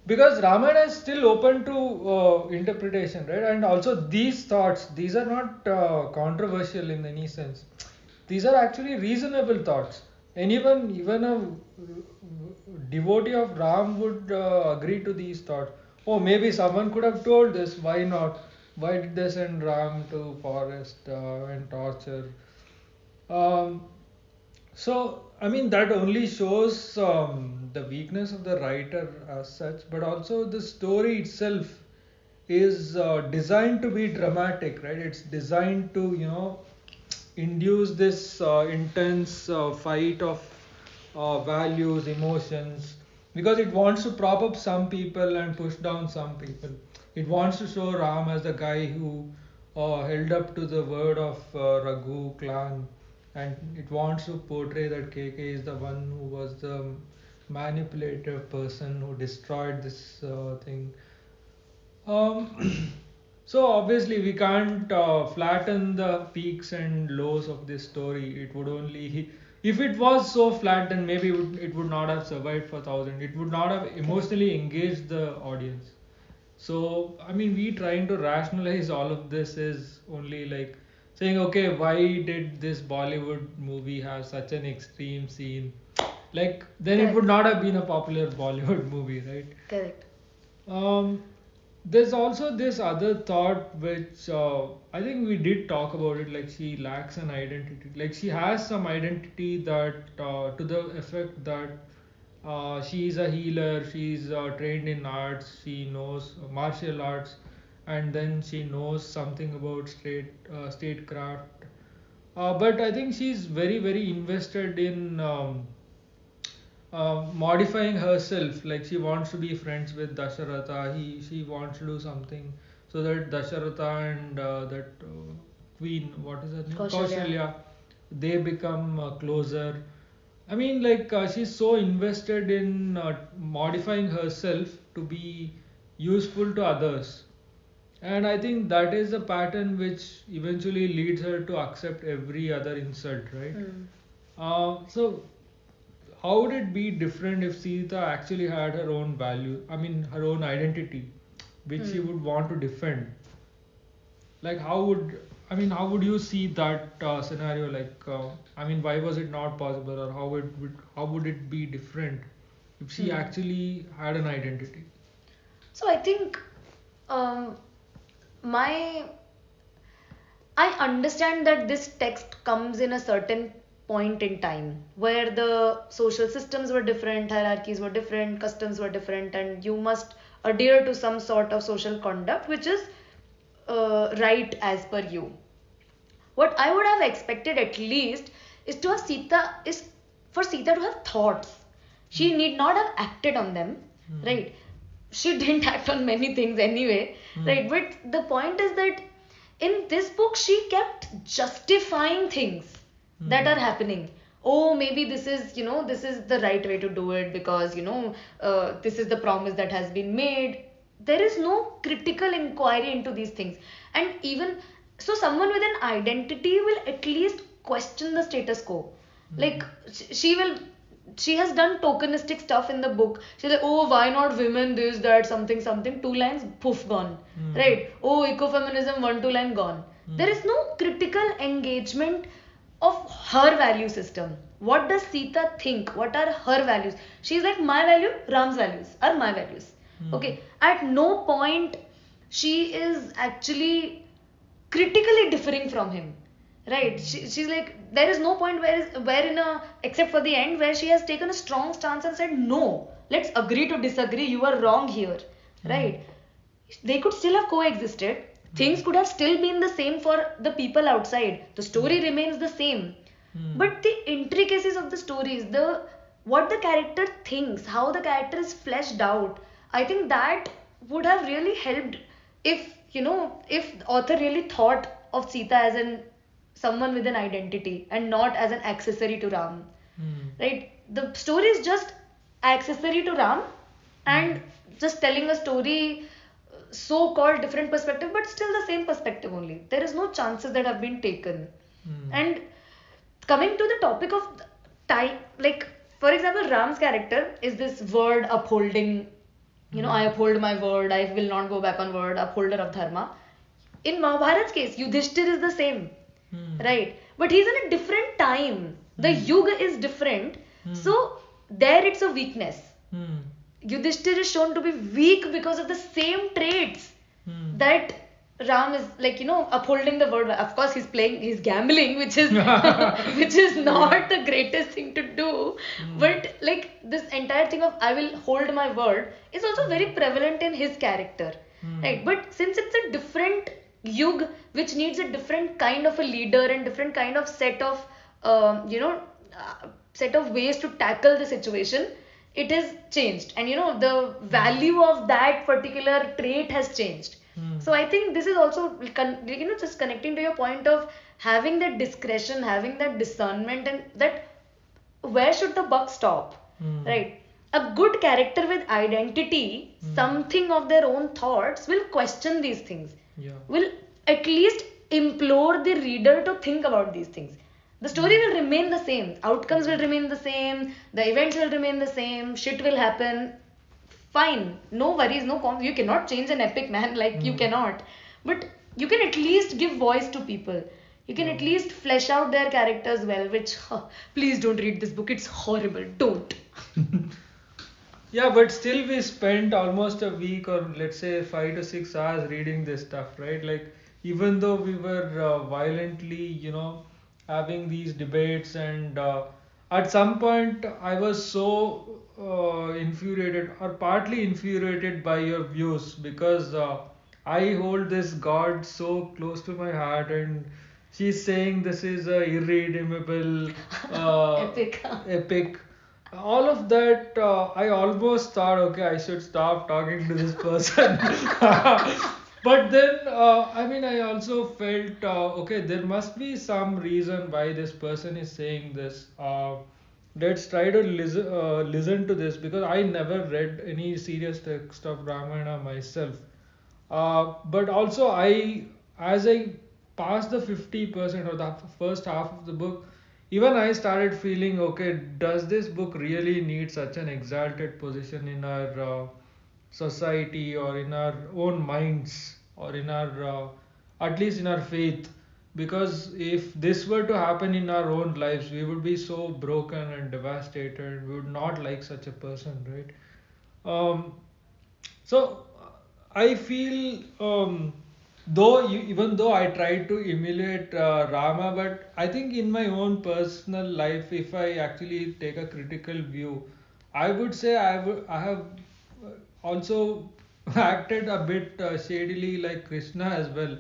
[SPEAKER 1] Because Ramayana is still open to interpretation, right? And also these thoughts, these are not controversial in any sense. These are actually reasonable thoughts. Anyone, even a devotee of Ram would agree to these thoughts. Oh, maybe someone could have told this. Why not? Why did they send Ram to forest and torture? Um, so, I mean, that only shows the weakness of the writer as such, but also the story itself is designed to be dramatic, right? It's designed to, induce this intense fight of values, emotions, because it wants to prop up some people and push down some people. It wants to show Ram as the guy who held up to the word of Raghu clan, and it wants to portray that KK is the one who was the manipulative person who destroyed this thing. Um, so obviously we can't flatten the peaks and lows of this story. It would only, if it was so flat, then maybe it would not have survived for thousand. It would not have
[SPEAKER 2] Correct.
[SPEAKER 1] emotionally engaged the audience. So I mean, we trying to rationalize all of this is only like saying, okay, why did this Bollywood movie have such an extreme scene? Like then it would
[SPEAKER 2] Correct.
[SPEAKER 1] not have been a popular Bollywood movie, right?
[SPEAKER 2] Correct.
[SPEAKER 1] Um, there's also this other thought which I think we did talk about it. Like she lacks an identity. Like she has some identity that to the effect that she's a healer. She's trained in arts. She knows martial arts, and then she knows something about statecraft. But I think she's very invested in modifying herself. Like she wants to be friends with Dasharatha. She wants to do something so that Dasharatha and that queen, what is her name,
[SPEAKER 2] Kaushalya.
[SPEAKER 1] Kaushalya, they become closer. I mean, like she's so invested in modifying herself to be useful to others, and I think that is a pattern which eventually leads her to accept every other insult, right?
[SPEAKER 2] Hmm.
[SPEAKER 1] So how would it be different if Sita actually had her own value, I mean, her own identity, which she
[SPEAKER 2] Hmm.
[SPEAKER 1] would want to defend? Like, I mean, how would you see that scenario? Like, I mean, why was it not possible, or how would it be different if she
[SPEAKER 2] Hmm.
[SPEAKER 1] actually had an identity?
[SPEAKER 2] So I think um, my I understand that this text comes in a certain point in time where the social systems were different, hierarchies were different, customs were different, and you must adhere to some sort of social conduct which is right as per you. What I would have expected at least is to have Sita is for Sita to have thoughts.
[SPEAKER 1] Hmm.
[SPEAKER 2] She need not have acted on them,
[SPEAKER 1] Hmm.
[SPEAKER 2] right? She didn't act on many things anyway,
[SPEAKER 1] Hmm.
[SPEAKER 2] right? But the point is that in this book she kept justifying things that
[SPEAKER 1] Hmm.
[SPEAKER 2] are happening. Oh, maybe this is, this is the right way to do it because, this is the promise that has been made. There is no critical inquiry into these things. And even so, someone with an identity will at least question the status quo.
[SPEAKER 1] Hmm.
[SPEAKER 2] Like, she will, she has done tokenistic stuff in the book. She's like, oh, why not women, this, that, something, something, two lines, poof, gone.
[SPEAKER 1] Hmm.
[SPEAKER 2] Right? Oh, ecofeminism, one, two line, gone.
[SPEAKER 1] Hmm.
[SPEAKER 2] There is no critical engagement of her value system. What does Sita think? What are her values? She's like, my value, Ram's values are my values.
[SPEAKER 1] Hmm.
[SPEAKER 2] Okay. At no point she is actually critically differing from him, right? She's like, there is no point where in a except for the end where she has taken a strong stance and said, no, let's agree to disagree, you are wrong here,
[SPEAKER 1] Hmm.
[SPEAKER 2] right? They could still have coexisted.
[SPEAKER 1] Hmm.
[SPEAKER 2] Things could have still been the same for the people outside. The
[SPEAKER 1] Hmm.
[SPEAKER 2] story remains the same,
[SPEAKER 1] Hmm.
[SPEAKER 2] but the intricacies of the stories, the what the character thinks, how the character is fleshed out, I think that would have really helped if, if the author really thought of Sita as an someone with an identity and not as an accessory to Ram,
[SPEAKER 1] Hmm.
[SPEAKER 2] right? The story is just accessory to Ram
[SPEAKER 1] Hmm.
[SPEAKER 2] and just telling a story, so-called different perspective, but still the same perspective only. There is no chances that have been taken.
[SPEAKER 1] Hmm.
[SPEAKER 2] And coming to the topic of time, like for example, Ram's character is this word upholding.
[SPEAKER 1] Hmm.
[SPEAKER 2] I uphold my word. I will not go back on word. Upholder of dharma. In Mahabharat's case, Yudhishthir is the same,
[SPEAKER 1] Hmm.
[SPEAKER 2] right? But he's in a different time. The
[SPEAKER 1] Hmm.
[SPEAKER 2] yuga is different.
[SPEAKER 1] Hmm.
[SPEAKER 2] So there it's a weakness.
[SPEAKER 1] Hmm.
[SPEAKER 2] Yudhishthir is shown to be weak because of the same traits
[SPEAKER 1] Hmm.
[SPEAKER 2] that Ram is like, upholding the word. Of course, he's gambling, which is which is
[SPEAKER 1] Yeah.
[SPEAKER 2] not the greatest thing to do.
[SPEAKER 1] Hmm.
[SPEAKER 2] But like this entire thing of I will hold my word is also
[SPEAKER 1] Hmm.
[SPEAKER 2] very prevalent in his character,
[SPEAKER 1] Hmm.
[SPEAKER 2] right? But since it's a different yug which needs a different kind of a leader and different kind of um, you know set of ways to tackle the situation, it has changed, and the value of that particular trait has changed.
[SPEAKER 1] Hmm.
[SPEAKER 2] So I think this is also just connecting to your point of having that discretion, having that discernment, and that where should the buck stop,
[SPEAKER 1] Hmm.
[SPEAKER 2] right? A good character with identity, something of their own thoughts, will question these things,
[SPEAKER 1] Yeah.
[SPEAKER 2] will at least implore the reader to think about these things. The story will remain the same, outcomes will remain the same, the events will remain the same, shit will happen, fine, no worries, you cannot change an epic, man, like you cannot, but you can at least give voice to people, you can at
[SPEAKER 1] Yeah.
[SPEAKER 2] least flesh out their characters well, which please don't read this book, it's horrible, don't.
[SPEAKER 1] Yeah, but still we spent almost a week or let's say 5 to 6 hours reading this stuff, right? Like even though we were violently, having these debates and at some point I was so infuriated or partly infuriated by your views because I hold this God so close to my heart and she's saying this is a irredeemable
[SPEAKER 2] Epic.
[SPEAKER 1] epic, all of that. I almost thought, okay, I should stop talking to this person. But then I mean, I also felt okay, there must be some reason why this person is saying this. Let's try to listen to this because I never read any serious text of Ramayana myself. But also, as I passed the 50% or the first half of the book, even I started feeling, okay, does this book really need such an exalted position in our society or in our own minds or in our, at least in our faith? Because if this were to happen in our own lives, we would be so broken and devastated. We would not like such a person, right? So I feel, even though I tried to emulate Rama, but I think in my own personal life, if I actually take a critical view, I would say I have also acted a bit shadily like Krishna as well.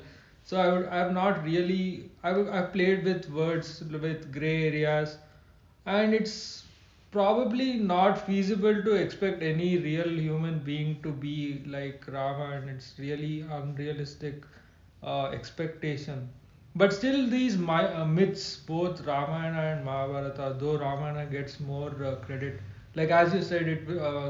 [SPEAKER 1] So I have not really I've played with words with gray areas, and it's probably not feasible to expect any real human being to be like Rama, and it's really unrealistic expectation. But still, these myths, both Ramayana and Mahabharata, though Ramayana gets more credit, like as you said,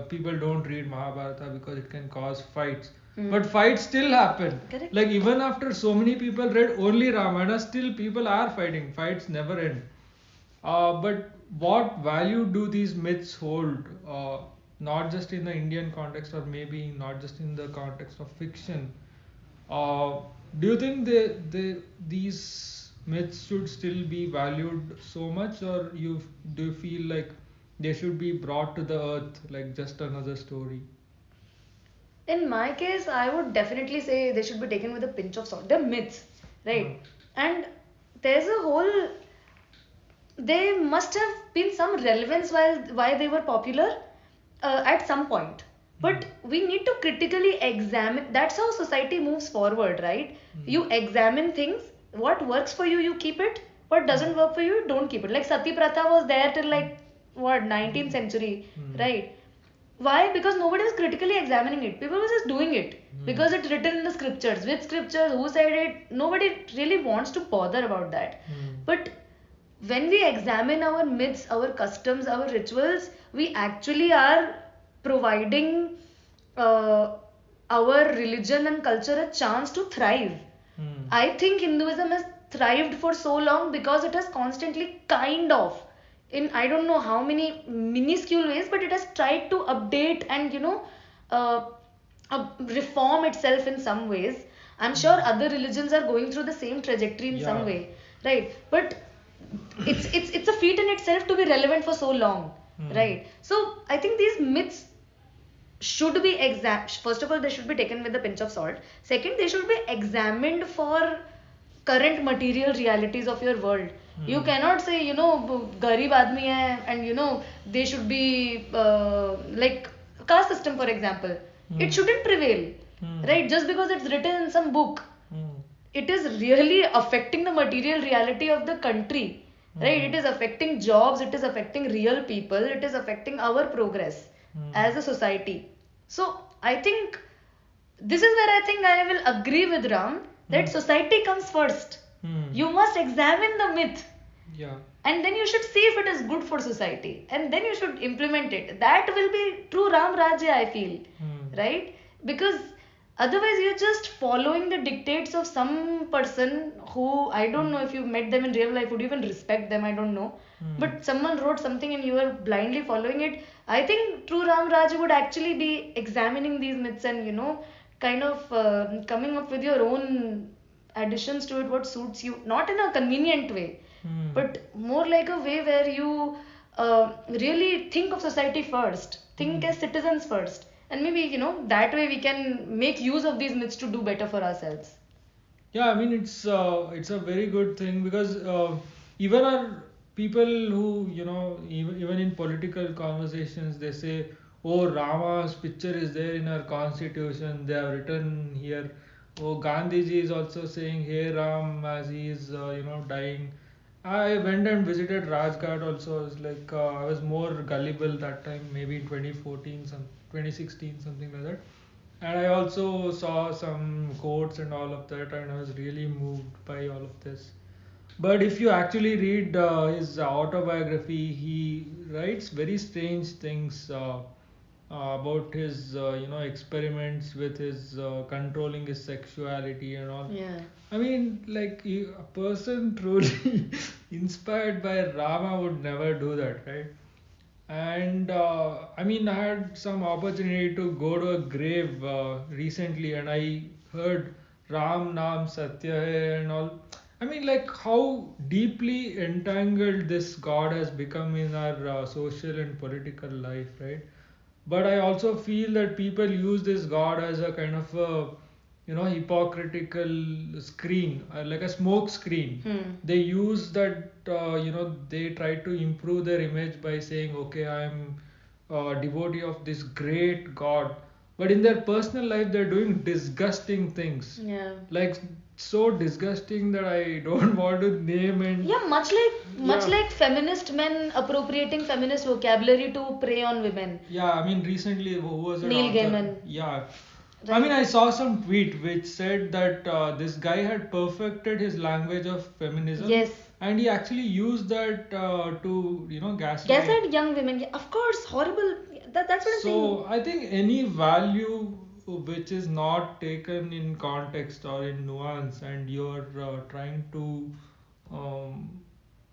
[SPEAKER 1] people don't read Mahabharata because it can cause fights. But fights still happen.
[SPEAKER 2] Correct.
[SPEAKER 1] Like even after so many people read only Ramayana, still people are fighting. Fights never end. But what value do these myths hold? Not just in the Indian context, or maybe not just in the context of fiction. Uh, do you think these myths should still be valued so much, or do you feel like they should be brought to the earth like just another story?
[SPEAKER 2] In my case, I would definitely say they should be taken with a pinch of salt. They're myths,
[SPEAKER 1] Hmm.
[SPEAKER 2] right? And there's a whole, they must have been some relevance while why they were popular at some point.
[SPEAKER 1] Hmm.
[SPEAKER 2] But we need to critically examine. That's how society moves forward, right?
[SPEAKER 1] Hmm.
[SPEAKER 2] You examine things. What works for you, you keep it. What
[SPEAKER 1] Hmm.
[SPEAKER 2] doesn't work for you, don't keep it. Like Sati Pratha was there till like what 19th century,
[SPEAKER 1] Hmm.
[SPEAKER 2] right? Why? Because nobody was critically examining it. People were just doing it
[SPEAKER 1] Hmm.
[SPEAKER 2] because it's written in the scriptures. With scriptures, who said it? Nobody really wants to bother about that.
[SPEAKER 1] Hmm.
[SPEAKER 2] But when we examine our myths, our customs, our rituals, we actually are providing uh, our religion and culture a chance to thrive.
[SPEAKER 1] Hmm.
[SPEAKER 2] I think Hinduism has thrived for so long because it has constantly kind of, in I don't know how many minuscule ways, but it has tried to update and uh, reform itself in some ways. I'm sure
[SPEAKER 1] Hmm.
[SPEAKER 2] other religions are going through the same trajectory in some
[SPEAKER 1] Yeah.
[SPEAKER 2] way, right? But it's a feat in itself to be relevant for so long,
[SPEAKER 1] Hmm.
[SPEAKER 2] right? So I think these myths should be first of all, they should be taken with a pinch of salt. Second, they should be examined for current material realities of your world. You
[SPEAKER 1] Hmm.
[SPEAKER 2] cannot say garib aadmi hai, and they should be like caste system, for example, it
[SPEAKER 1] Hmm.
[SPEAKER 2] shouldn't prevail,
[SPEAKER 1] Hmm.
[SPEAKER 2] right? Just because it's written in some book,
[SPEAKER 1] Hmm.
[SPEAKER 2] it is really affecting the material reality of the country, right? It
[SPEAKER 1] Hmm.
[SPEAKER 2] is affecting jobs, it is affecting real people, it is affecting our progress
[SPEAKER 1] Hmm.
[SPEAKER 2] as a society. So I think this is where I think I will agree with Ram,
[SPEAKER 1] Hmm.
[SPEAKER 2] that society comes first.
[SPEAKER 1] Hmm.
[SPEAKER 2] You must examine the myth,
[SPEAKER 1] Yeah.
[SPEAKER 2] and then you should see if it is good for society, and then you should implement it. That will be true Ram Rajya, I feel,
[SPEAKER 1] Hmm.
[SPEAKER 2] right? Because otherwise you're just following the dictates of some person who, I don't know, if you met them in real life, would you even respect them? I don't know.
[SPEAKER 1] Hmm.
[SPEAKER 2] But someone wrote something and you are blindly following it. I think true Ram Raj would actually be examining these myths and, kind of coming up with your own additions to it, what suits you, not in a convenient way,
[SPEAKER 1] Hmm.
[SPEAKER 2] but more like a way where you really think of society first, think
[SPEAKER 1] Hmm.
[SPEAKER 2] as citizens first, and maybe, that way we can make use of these myths to do better for ourselves.
[SPEAKER 1] Yeah, I mean it's a very good thing because even our people who even in political conversations they say, oh, Rama's picture is there in our constitution. They have written here. Oh, Gandhiji is also saying, hey Ram, as he is dying. I went and visited Rajghat also. I was like I was more gullible that time, maybe in 2014, 2016, something like that. And I also saw some quotes and all of that, and I was really moved by all of this. But if you actually read his autobiography, he writes very strange things about his experiments with his controlling his sexuality and all.
[SPEAKER 2] Yeah.
[SPEAKER 1] I mean, like a person truly inspired by Rama would never do that, right? And I mean, I had some opportunity to go to a grave recently, and I heard Ram Naam Satya Hai and all. I mean, like how deeply entangled this God has become in our social and political life, right? But I also feel that people use this God as a kind of a hypocritical screen, like a smoke screen.
[SPEAKER 2] Hmm.
[SPEAKER 1] They use that they try to improve their image by saying, okay, I'm a devotee of this great God, but in their personal life they're doing disgusting things,
[SPEAKER 2] Yeah.
[SPEAKER 1] like so disgusting that I don't want to name. And
[SPEAKER 2] Yeah, much
[SPEAKER 1] yeah.
[SPEAKER 2] like feminist men appropriating feminist vocabulary to prey on women.
[SPEAKER 1] Yeah, I mean, recently, who was that
[SPEAKER 2] Neil
[SPEAKER 1] author?
[SPEAKER 2] Gaiman,
[SPEAKER 1] Yeah. I mean,
[SPEAKER 2] right?
[SPEAKER 1] I saw some tweet which said that this guy had perfected his language of feminism
[SPEAKER 2] Yes.
[SPEAKER 1] and he actually used that to, gaslight.
[SPEAKER 2] Gaslight young women. Yeah, of course, horrible. That's what I'm saying.
[SPEAKER 1] So, I think any value which is not taken in context or in nuance and you're trying to um,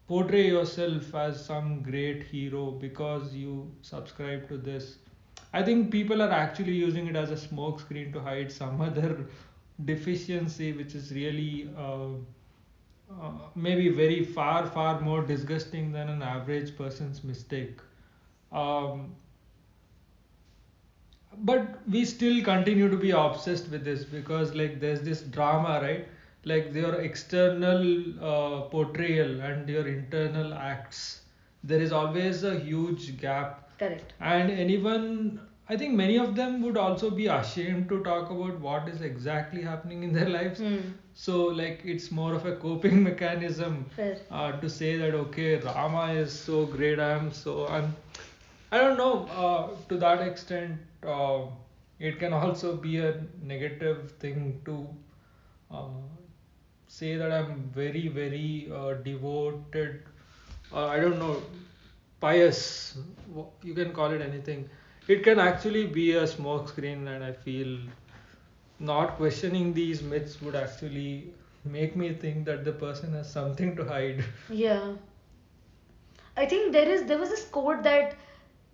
[SPEAKER 1] portray yourself as some great hero because you subscribe to this. I think people are actually using it as a smokescreen to hide some other deficiency, which is really maybe very far, far more disgusting than an average person's mistake. Um, but we still continue to be obsessed with this because like there's this drama, right? Like your external portrayal and your internal acts, there is always a huge gap.
[SPEAKER 2] Correct.
[SPEAKER 1] And anyone, I think many of them would also be ashamed to talk about what is exactly happening in their lives.
[SPEAKER 2] Hmm.
[SPEAKER 1] So like it's more of a coping mechanism
[SPEAKER 2] Fair.
[SPEAKER 1] to say that okay, Rama is so great, I don't know. To that extent, it can also be a negative thing to uh, say that I'm very, very devoted. I don't know, pious. You can call it anything. It can actually be a smokescreen, and I feel not questioning these myths would actually make me think that the person has something to hide.
[SPEAKER 2] Yeah. I think there was this quote that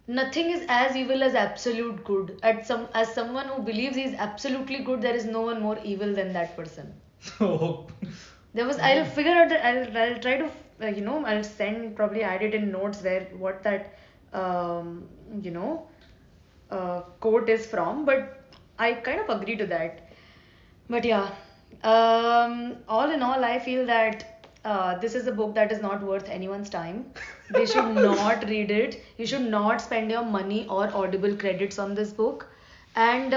[SPEAKER 2] nothing is as evil as absolute good. As someone who believes he is absolutely good, there is no one more evil than that person.
[SPEAKER 1] So,
[SPEAKER 2] I'll figure out that I'll try to I'll send, probably add it in notes where what that um, you know quote is from, but I kind of agree to that. But yeah, all in all, I feel that this is a book that is not worth anyone's time. They should not read it. You should not spend your money or Audible credits on this book. And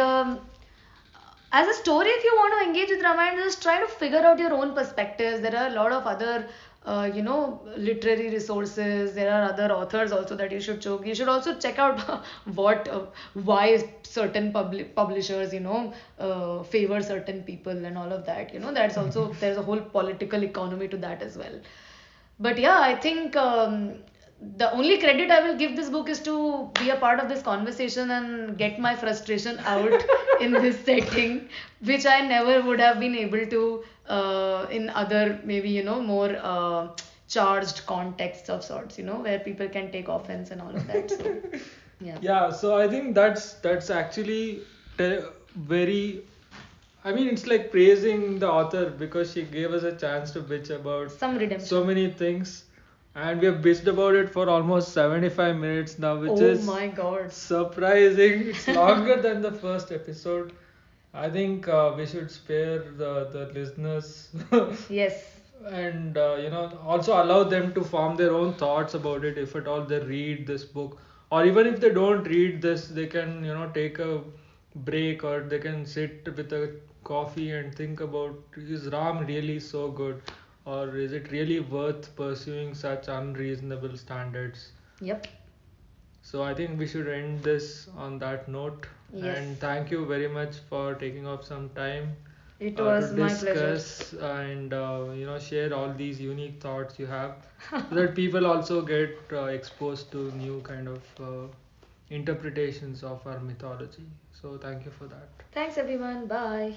[SPEAKER 2] as a story, if you want to engage with Ramayana, just try to figure out your own perspectives. There are a lot of other literary resources. There are other authors also that you should choke. You should also check out what why certain publishers favor certain people and all of that. That's also, there's a whole political economy to that as well. But yeah, I think the only credit I will give this book is to be a part of this conversation and get my frustration out in this setting, which I never would have been able to in other, maybe, more charged contexts of sorts, where people can take offense and all of that. So, yeah.
[SPEAKER 1] Yeah, so I think that's actually very. I mean, it's like praising the author because she gave us a chance to bitch about
[SPEAKER 2] Some
[SPEAKER 1] so
[SPEAKER 2] redemption.
[SPEAKER 1] many things, and we have bitched about it for almost 75 minutes now, which
[SPEAKER 2] Oh
[SPEAKER 1] is
[SPEAKER 2] my God.
[SPEAKER 1] surprising. It's longer than the first episode. I think we should spare the listeners
[SPEAKER 2] Yes.
[SPEAKER 1] and also allow them to form their own thoughts about it if at all they read this book, or even if they don't read this, they can take a break, or they can sit with a coffee and think about, is Ram really so good, or is it really worth pursuing such unreasonable standards?
[SPEAKER 2] Yep.
[SPEAKER 1] So I think we should end this on that note.
[SPEAKER 2] Yes.
[SPEAKER 1] And thank you very much for taking off some time
[SPEAKER 2] It
[SPEAKER 1] to
[SPEAKER 2] was my pleasure.
[SPEAKER 1] discuss and share all these unique thoughts you have, so that people also get exposed to new kind of interpretations of our mythology. So thank you for that.
[SPEAKER 2] Thanks everyone. Bye.